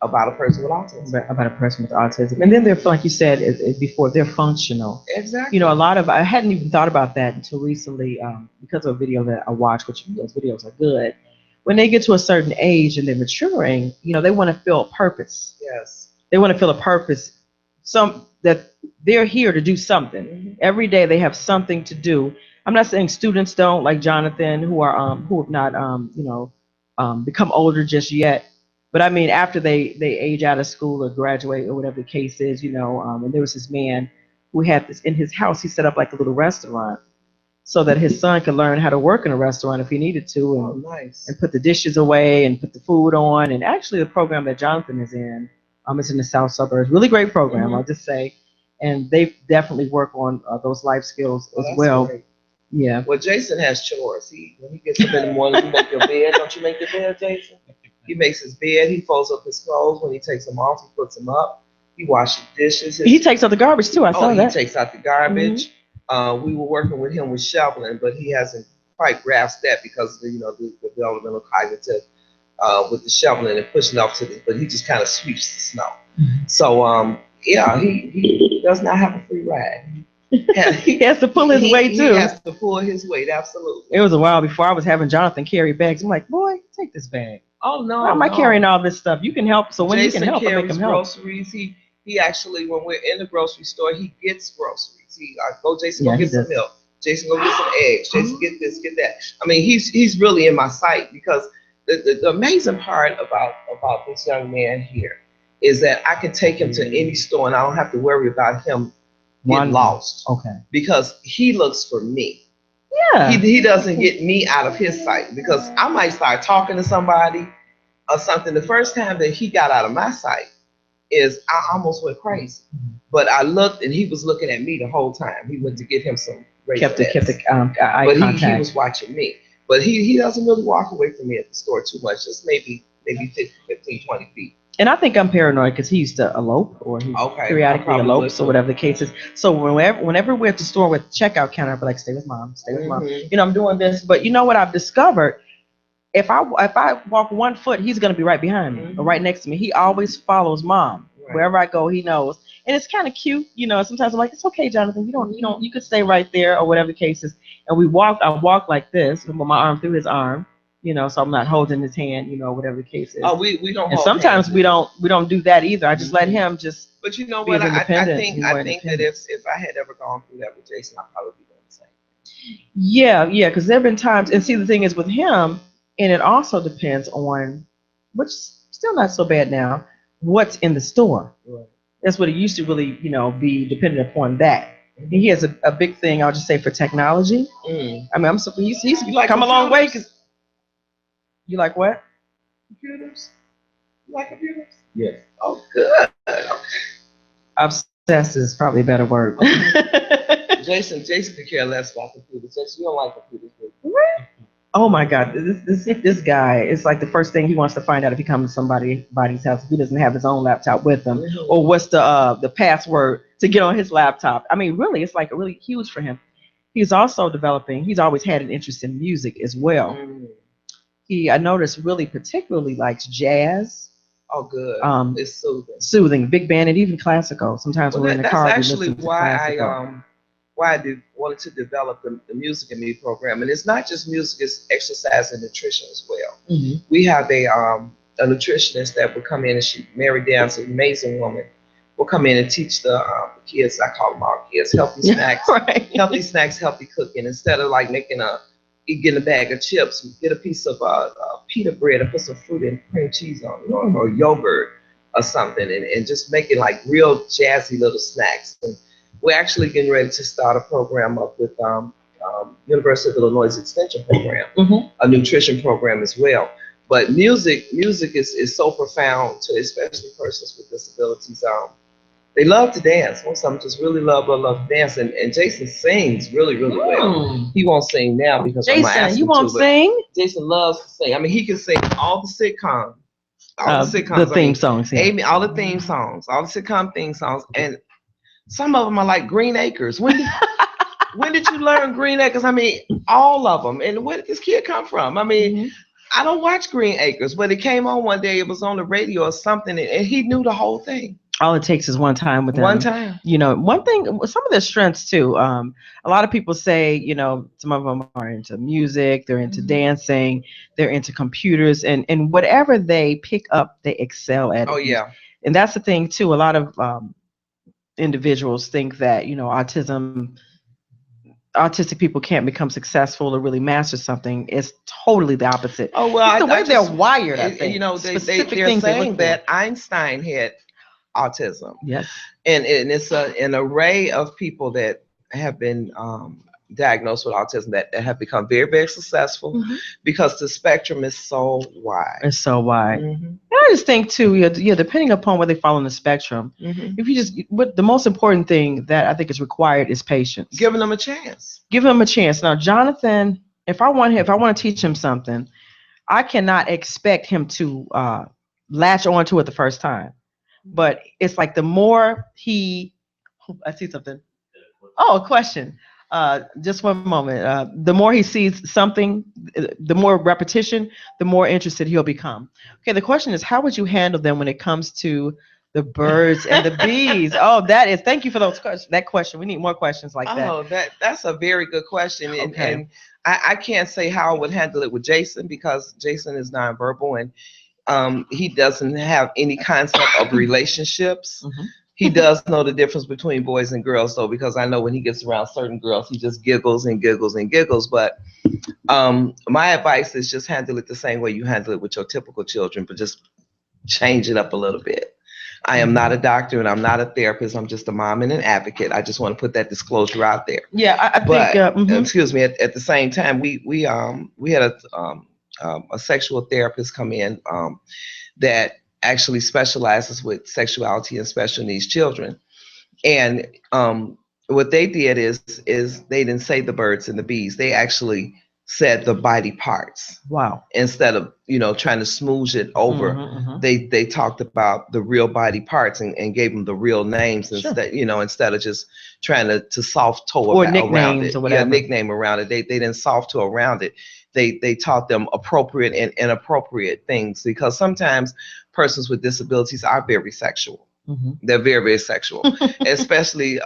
about a person with autism. About a person with autism. And then they're, like you said before, they're functional. Exactly. You know, I hadn't even thought about that until recently because of a video that I watched, which those videos are good. When they get to a certain age and they're maturing, you know, they want to feel a purpose. Yes. They want to feel a purpose, that they're here to do something. Mm-hmm. Every day they have something to do. I'm not saying students don't, like Jonathan, who have not become older just yet. But I mean, after they age out of school or graduate or whatever the case is, you know, and there was this man who had this in his house. He set up like a little restaurant so that his son could learn how to work in a restaurant if he needed to, and put the dishes away and put the food on. And actually, the program that Jonathan is in, it's in the South Suburbs. Really great program, I'll just say. And they definitely work on those life skills as well. Great. Yeah. Well, Jason has chores. When he gets up in the morning, you make your bed. Don't you make your bed, Jason? He makes his bed. He folds up his clothes. When he takes them off, he puts them up. He washes dishes. He takes out the garbage too. I saw that. He takes out the garbage. We were working with him with shoveling, but he hasn't quite grasped that because the developmental cognitive with the shoveling and pushing off but he just kind of sweeps the snow. So he does not have a free ride. He has to pull his weight too. He has to pull his weight, absolutely. It was a while before I was having Jonathan carry bags. I'm like, boy, take this bag. Oh no! Why am I carrying all this stuff? You can help. So when Jason you can help, I make him help. Groceries. He actually, when we're in the grocery store, he gets groceries. Jason, go get some milk. Jason, go get some eggs. Jason, get this, get that. I mean, he's really in my sight because the amazing part about this young man here is that I can take him to any store and I don't have to worry about him getting lost. Okay. Because he looks for me. Yeah. He doesn't get me out of his sight because I might start talking to somebody or something. The first time that he got out of my sight is I almost went crazy. But I looked and he was looking at me the whole time. He went to get him some kept the eye but contact. He was watching me. But he doesn't really walk away from me at the store too much, just maybe 15, 20 feet. And I think I'm paranoid because he used to elope or he periodically elopes or whatever the case is. So whenever we're at the store with the checkout counter, I'll be like, stay with mom. You know, I'm doing this. But you know what I've discovered? If I walk 1 foot, he's going to be right behind me or right next to me. He always follows mom. Right. Wherever I go, he knows. And it's kind of cute. You know, sometimes I'm like, it's okay, Jonathan. You could stay right there or whatever the case is. And I walk like this with my arm through his arm. You know, so I'm not holding his hand, you know, whatever the case is. Oh, we don't. And sometimes we don't do that either. I just let him just. But you know what? I think that if I had ever gone through that with Jason, I'd probably be doing the same. Yeah, because there have been times, and see, the thing is with him, and it also depends on, which is still not so bad now, what's in the store. Right. That's what it used to really, you know, be dependent upon that. And he has a big thing, I'll just say, for technology. I mean, he's like come a long way because. You like what? Computers? You like computers? Yes. Oh, good. Obsessed is probably a better word. Jason could care less about computers. Jason, you don't like computers, do you? Oh my God, this guy, it's like the first thing he wants to find out if he comes to somebody's house if he doesn't have his own laptop with him, or what's the password to get on his laptop. I mean, really, it's like really huge for him. He's also he's always had an interest in music as well. I noticed really particularly likes jazz. Oh, good. It's soothing, big band, and even classical. Sometimes when we're in the car, that's actually why wanted to develop the Music and Me program. And it's not just music, it's exercise and nutrition as well. Mm-hmm. We have a nutritionist that will come in, and she, Mary Dance, an amazing woman, will come in and teach the kids, I call them all kids, healthy snacks, Right. healthy snacks, healthy cooking. Instead of like getting a bag of chips, get a piece of pita bread and put some fruit and cream cheese on it, or yogurt or something, and just make it like real jazzy little snacks. And we're actually getting ready to start a program up with University of Illinois Extension program, Mm-hmm. a nutrition program as well. But music is so profound to especially persons with disabilities. They love to dance. Most of them just really love to dance. And Jason sings really, really well. He won't sing now because I'm not asking Jason, you won't to, sing? Jason loves to sing. I mean, he can sing all the sitcoms. The theme songs, yeah. Amy, all the theme songs, all the sitcom theme songs. And some of them are like Green Acres. When did you learn Green Acres? I mean, all of them. And where did this kid come from? I mean, I don't watch Green Acres, but it came on one day. It was on the radio or something, and he knew the whole thing. All it takes is one time with them. One time. You know, one thing, some of their strengths too. A lot of people say, you know, some of them are into music, they're into dancing, they're into computers, and whatever they pick up, they excel at it. Oh, yeah. And that's the thing too. A lot of individuals think that, you know, autistic people can't become successful or really master something. It's totally the opposite. Oh, well, it's the way they're wired, I think. You know, they're things saying that Einstein had autism. Yes. And it's an array of people that have been diagnosed with autism that have become very, very successful because the spectrum is so wide. It's so wide. Mm-hmm. And I just think too, yeah, depending upon where they fall on the spectrum, if you what the most important thing that I think is required is patience. Giving them a chance. Give him a chance. Now, Jonathan, if I want to teach him something, I cannot expect him to latch onto it the first time. But it's like the more I see something. Oh, a question. Just one moment. The more he sees something, the more repetition, the more interested he'll become. Okay, the question is, how would you handle them when it comes to the birds and the bees? Thank you for that question. We need more questions like that. Oh, that's a very good question. Okay. And I can't say how I would handle it with Jason because Jason is nonverbal and he doesn't have any concept of relationships. He does know the difference between boys and girls, though, because I know when he gets around certain girls, he just giggles and giggles and giggles. But my advice is just handle it the same way you handle it with your typical children, but just change it up a little bit. I am not a doctor and I'm not a therapist. I'm just a mom and an advocate. I just want to put that disclosure out there. Yeah, I think. Excuse me. At the same time, we had a sexual therapist come in that actually specializes with sexuality and special needs children. And what they did is they didn't say the birds and the bees. They actually said the body parts. Wow. Instead of, trying to smooth it over, they talked about the real body parts and gave them the real names instead of just trying to soft toe around it. Or whatever. Yeah, nickname around it. They didn't soft toe around it. They taught them appropriate and inappropriate things because sometimes persons with disabilities are very sexual. They're very, very sexual, especially,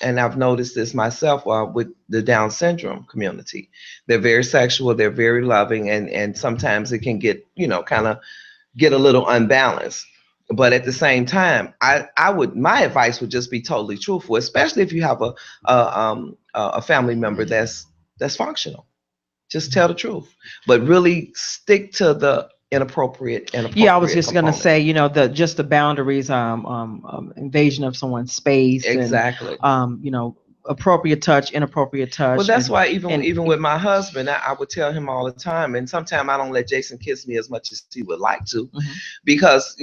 and I've noticed this myself with the Down syndrome community. They're very sexual, they're very loving, and sometimes it can get, kind of get a little unbalanced. But at the same time, my advice would just be totally truthful, especially if you have a family member that's functional. Just tell the truth, but really stick to the inappropriate. Yeah, I was just going to say, the boundaries, invasion of someone's space. Exactly. And, appropriate touch, inappropriate touch. Well, that's why even with my husband, I would tell him all the time. And sometimes I don't let Jason kiss me as much as he would like to, because,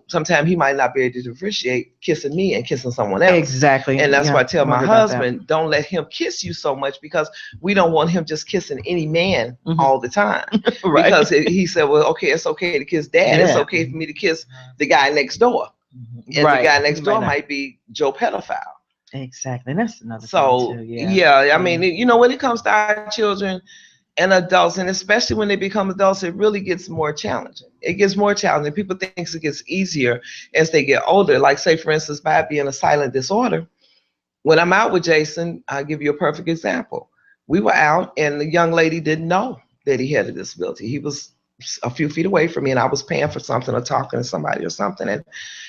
sometimes he might not be able to differentiate kissing me and kissing someone else. Exactly. And that's why I tell my husband, don't let him kiss you so much, because we don't want him just kissing any man all the time. Right. Because he said, well, okay, it's okay to kiss dad. Yeah. It's okay for me to kiss the guy next door. And the guy next door might be Joe pedophile. Exactly. That's another thing too, yeah. I mean, when it comes to our children and adults, and especially when they become adults, it really gets more challenging. It gets more challenging. People think it gets easier as they get older. Like, say, for instance, by being a silent disorder, when I'm out with Jason, I'll give you a perfect example. We were out, and the young lady didn't know that he had a disability. He was a few feet away from me, and I was paying for something or talking to somebody or something. And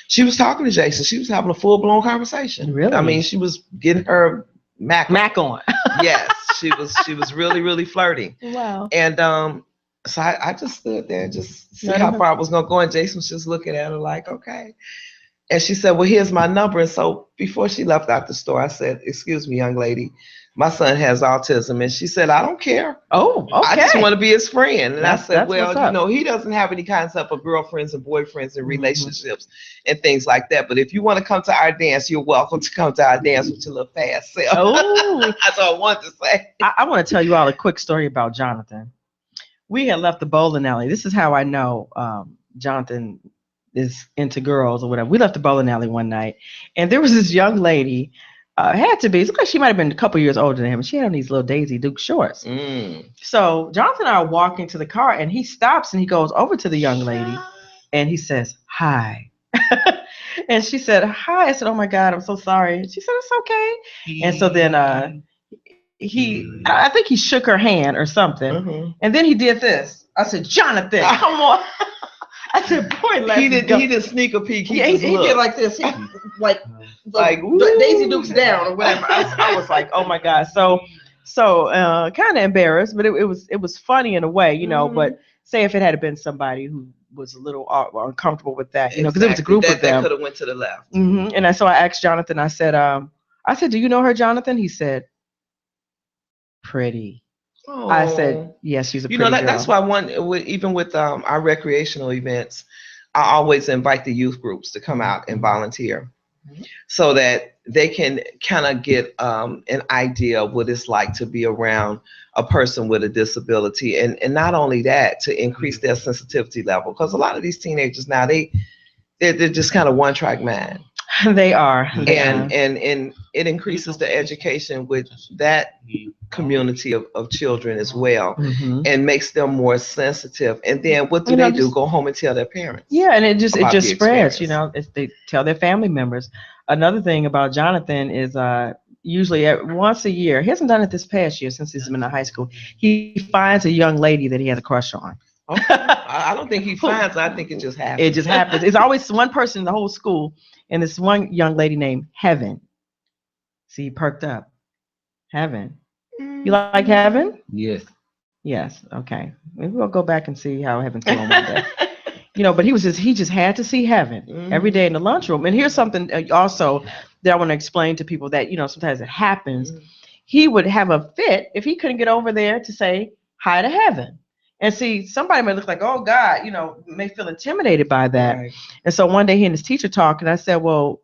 she was talking to Jason. She was having a full-blown conversation. Really? I mean, she was getting her Mac on. Yes, she was really, really flirting. Wow. And so I just stood there and just see how far I was gonna go. And Jason was just looking at her like, okay. And she said, well, here's my number. And so before she left out the store, I said, excuse me, young lady, my son has autism. And she said, I don't care. Oh, okay. I just want to be his friend. And I said, well, you know, he doesn't have any concept of girlfriends and boyfriends and relationships and things like that. But if you want to come to our dance, you're welcome to come to our dance with your little fast self. Oh, that's all I wanted to say. I want to tell you all a quick story about Jonathan. We had left the bowling alley. This is how I know Jonathan is into girls or whatever. We left the bowling alley one night, and there was this young lady. Had to be. It looked like she might have been a couple years older than him. She had on these little Daisy Duke shorts. So Jonathan and I are walking to the car, and he stops and he goes over to the young lady, and he says, "Hi." And she said, "Hi." I said, "Oh my God, I'm so sorry." She said, "It's okay." And so then I think he shook her hand or something, and then he did this. I said, "Jonathan, come on." I said, "Boy, let's he go." He did sneak a peek. Yeah, he did like this. He, like Daisy Duke's down or whatever. I was like, oh my God. So kind of embarrassed, but it was funny in a way, you know. But say if it had been somebody who was a little uncomfortable with that, you know, because it was a group of them. That could have went to the left. And so I asked Jonathan. I said, "Do you know her, Jonathan?" He said, "Pretty." Oh. I said, "Yes, she's a pretty girl." That's why even with our recreational events, I always invite the youth groups to come out and volunteer, so that they can kind of get an idea of what it's like to be around a person with a disability, and not only that, to increase their sensitivity level, because a lot of these teenagers now they're just kind of one-track mind. They are. And it increases the education with that community of children as well, and makes them more sensitive. And then what do they do? Go home and tell their parents. Yeah, and it just spreads, you know, if they tell their family members. Another thing about Jonathan is usually once a year, he hasn't done it this past year since he's been in high school, he finds a young lady that he has a crush on. I don't think he finds. I think it just happens. It just happens. It's always one person in the whole school, and this one young lady named Heaven. See, he perked up. Heaven. You like Heaven? Yes. Yes. Okay. Maybe we'll go back and see how Heaven's doing one day. You know, but he just had to see Heaven every day in the lunchroom. And here's something also that I want to explain to people that, you know, sometimes it happens. He would have a fit if he couldn't get over there to say hi to Heaven. And see, somebody may look like, oh God, you know, may feel intimidated by that. Right. And so one day he and his teacher talked, and I said, well,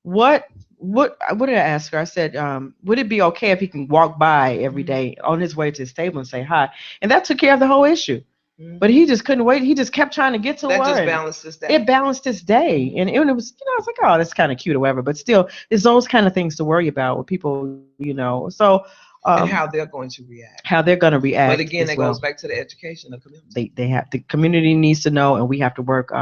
what did I ask her? I said, would it be okay if he can walk by every day on his way to his table and say hi? And that took care of the whole issue. But he just couldn't wait. He just kept trying to get to that her. That just balanced his day. It balanced his day. And it was, you know, I was like, oh, that's kind of cute or whatever. But still, it's those kind of things to worry about with people, you know. So and how they're going to react. But again, it goes back to the education of the community. They have, the community needs to know, and we have to work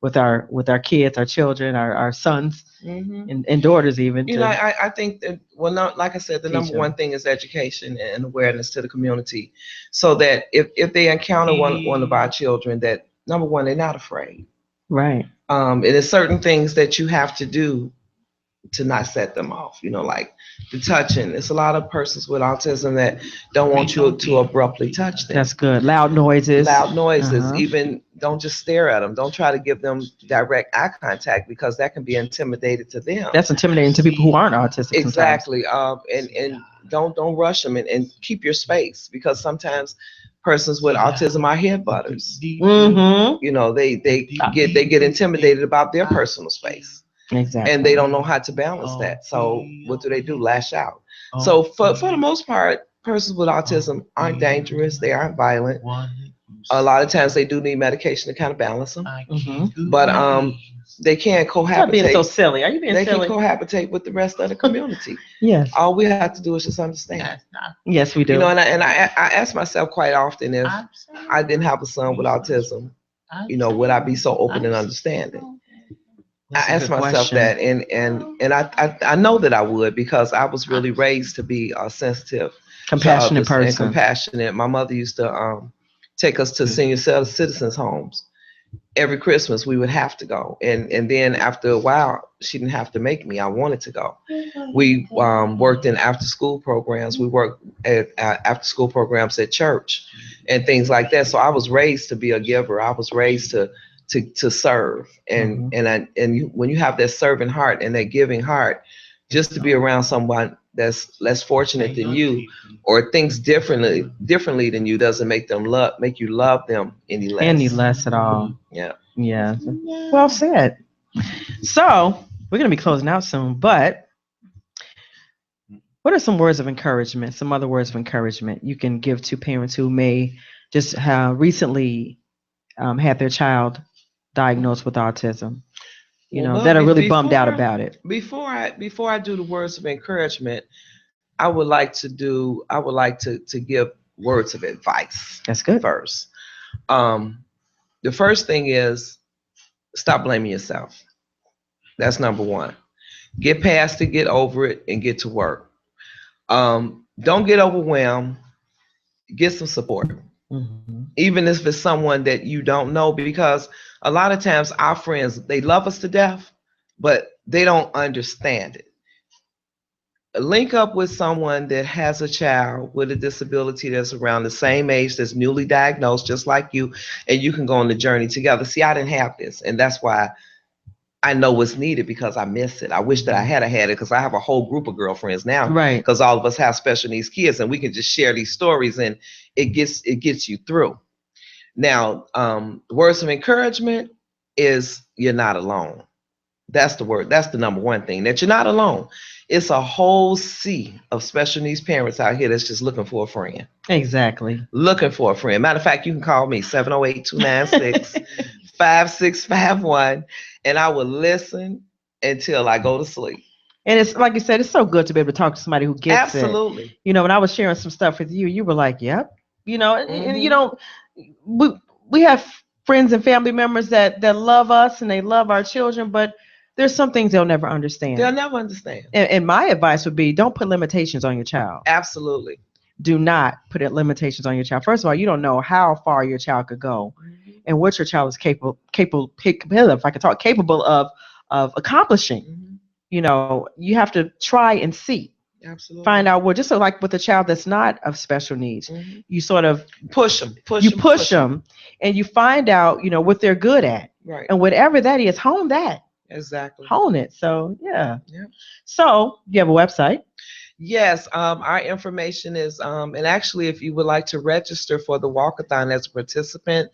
with our kids, our children, our sons and daughters even. You know, I think that, well, not, like I said, the number one thing is education and awareness to the community, so that if they encounter one of our children, that number one, they're not afraid. Right. And there's certain things that you have to do to not set them off, you know, like the touching. There's a lot of persons with autism that don't want you to abruptly touch them. That's good. Loud noises. Even don't just stare at them. Don't try to give them direct eye contact, because that can be intimidated to them. That's intimidating to people who aren't autistic. Exactly. And don't rush them, and keep your space, because sometimes persons with autism are headbutters. You know, they get intimidated about their personal space. Exactly. And they don't know how to balance that. So what do? Lash out. So for the most part, persons with autism aren't dangerous. They aren't violent. A lot of times they do need medication to kind of balance them. But they can't cohabitate. Stop being so silly. Are you being silly? They can cohabitate with the rest of the community. Yes. All we have to do is just understand. Yes, we do. You know, and I ask myself quite often, if I didn't have a son with autism, you know, would I be so open and understanding? I asked myself that, and I know that I would, because I was really raised to be sensitive, Compassionate to others, and person. compassionate. My mother used to take us to senior citizens homes. Every Christmas we would have to go, and then after a while she didn't have to make me. I wanted to go. We worked in after school programs. We worked at after school programs at church and things like that. So I was raised to be a giver. I was raised to serve, and when you have that serving heart and that giving heart, just to be around someone that's less fortunate than you or thinks differently than you doesn't make you love them any less. Any less at all. Yeah. Yeah. Well said. So we're gonna be closing out soon, but what are some words of encouragement, some other words of encouragement you can give to parents who may just have recently had their child diagnosed with autism, that are really bummed out about it? Before I do the words of encouragement, I would like to give words of advice. That's good. First. The first thing is stop blaming yourself. That's number one. Get past it, get over it, and get to work. Don't get overwhelmed. Get some support. Mm-hmm. Even if it's someone that you don't know, because a lot of times our friends, they love us to death, but they don't understand it. Link up with someone that has a child with a disability that's around the same age, that's newly diagnosed, just like you, and you can go on the journey together. See, I didn't have this, and that's why I know what's needed, because I miss it. I wish that I had it, because I have a whole group of girlfriends now, right? Because all of us have special needs kids, and we can just share these stories, and it gets you through. Now, words of encouragement is you're not alone. That's the word. That's the number one thing, that you're not alone. It's a whole sea of special needs parents out here that's just looking for a friend. Exactly. Looking for a friend. Matter of fact, you can call me 708-296-5651, and I will listen until I go to sleep. And it's like you said, it's so good to be able to talk to somebody who gets it. Absolutely. When I was sharing some stuff with you, you were like, "Yep." And we have friends and family members that love us and they love our children, but there's some things they'll never understand. They'll never understand. And my advice would be, don't put limitations on your child. Absolutely. Do not put limitations on your child. First of all, you don't know how far your child could go, and what your child is capable of accomplishing. You have to try and see. Absolutely. Find out just so like with a child that's not of special needs, you sort of push them, and you find out what they're good at, right? And whatever that is, hone that. Exactly. Hone it. So yeah. So you have a website? Yes. Our information is and actually, if you would like to register for the walkathon as a participant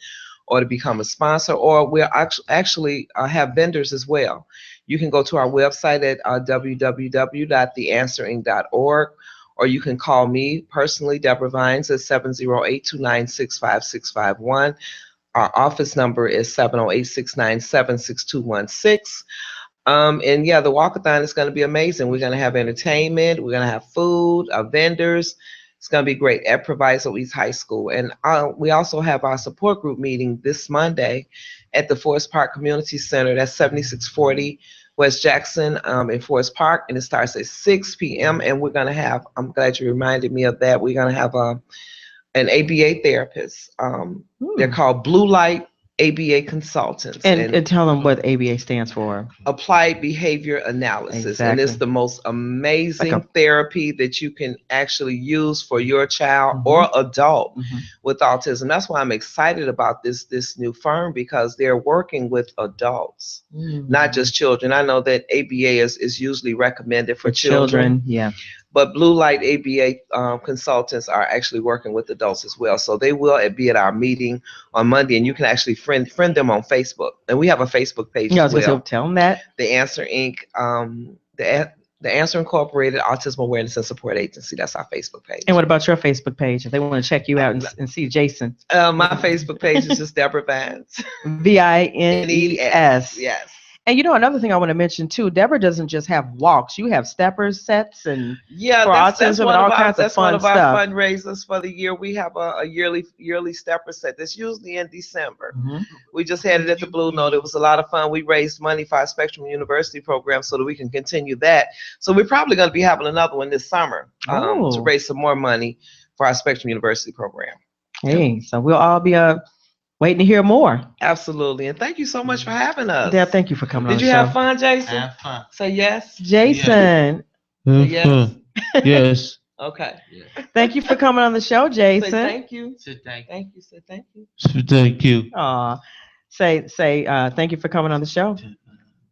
or to become a sponsor, or we'll actually have vendors as well, you can go to our website at www.theanswerinc.org, or you can call me personally, Debra Vines, at 708-296-5651. Our office number is 708-697-6216. And yeah, the walkathon is going to be amazing. We're going to have entertainment. We're going to have food, vendors. It's going to be great at Proviso East High School. And we also have our support group meeting this Monday at the Forest Park Community Center. That's 7640 West Jackson in Forest Park. And it starts at 6 p.m. And we're going to have, I'm glad you reminded me of that, we're going to have an ABA therapist. They're called Blue Light ABA consultants. And tell them what ABA stands for. Applied Behavior Analysis. Exactly. And it's the most amazing therapy that you can actually use for your child or adult with autism. That's why I'm excited about this new firm, because they're working with adults, not just children. I know that ABA is usually recommended for children. Yeah. But Blue Light ABA consultants are actually working with adults as well. So they will be at our meeting on Monday, and you can actually friend them on Facebook. And we have a Facebook page as well. Tell them that. The Answer Inc., the Answer Incorporated Autism Awareness and Support Agency. That's our Facebook page. And what about your Facebook page, if they want to check you out and see Jason? My Facebook page is just Debra Vines. Vines. Yes. And another thing I want to mention too, Deborah doesn't just have walks. You have steppers, sets, and Yeah, for that's autism and one of all our kinds of that's one fun of our stuff. fundraisers for the year. We have a yearly stepper set that's usually in December. Mhm. We just had it at the Blue Note. It was a lot of fun. We raised money for our Spectrum University program so that we can continue that. So we're probably going to be having another one this summer to Oh, raise some more money for our Spectrum University program. hey, so we'll all be waiting to hear more. Absolutely. And thank you so much for having us. Deb, thank you for coming on Did the you show. have fun, Jason? Have fun. Say yes. Jason, Say yes. Yes. Okay. Yeah. thank you for coming on the show, Say Jason. thank you. So thank you. Thank you. Say thank you. So thank you. Aw, say thank you for coming on the show.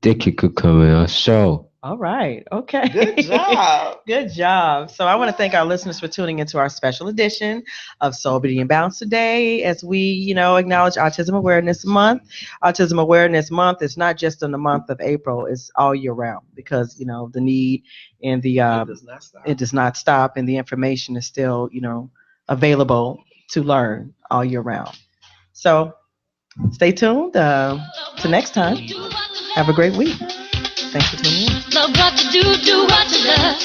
Thank you for coming on show. All right. Okay. Good job. Good job. So I want to thank our listeners for tuning into our special edition of Soberty and Balance today as we, acknowledge Autism Awareness Month. Autism Awareness Month is not just in the month of April, it's all year round because, the need and the It does not stop. it does not stop and the information is still, available to learn all year round. So stay tuned. Till next time. Have a great week. Thanks for tuning in. Love what to do what to love.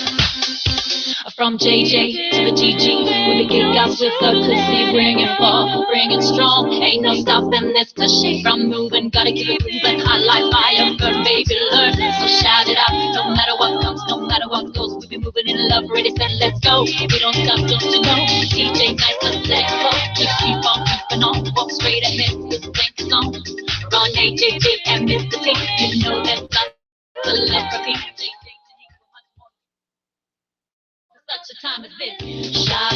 From JJ to the GG, with the kick outs with the pussy, bringing far, bringing strong. Ain't no stopping this, cause she from moving, gotta keep it moving. Hot like fire, burn, baby, learn. So shout it out, no matter what comes, no matter what goes. We be moving in love, ready, set, let's go. We don't stop, don't you know? DJ nice, let's let go. Just keep on keeping on, walk straight ahead, this ain't the zone. Run AJJ and Mr. T, you know that's not celebrity. Such a time as this. Shout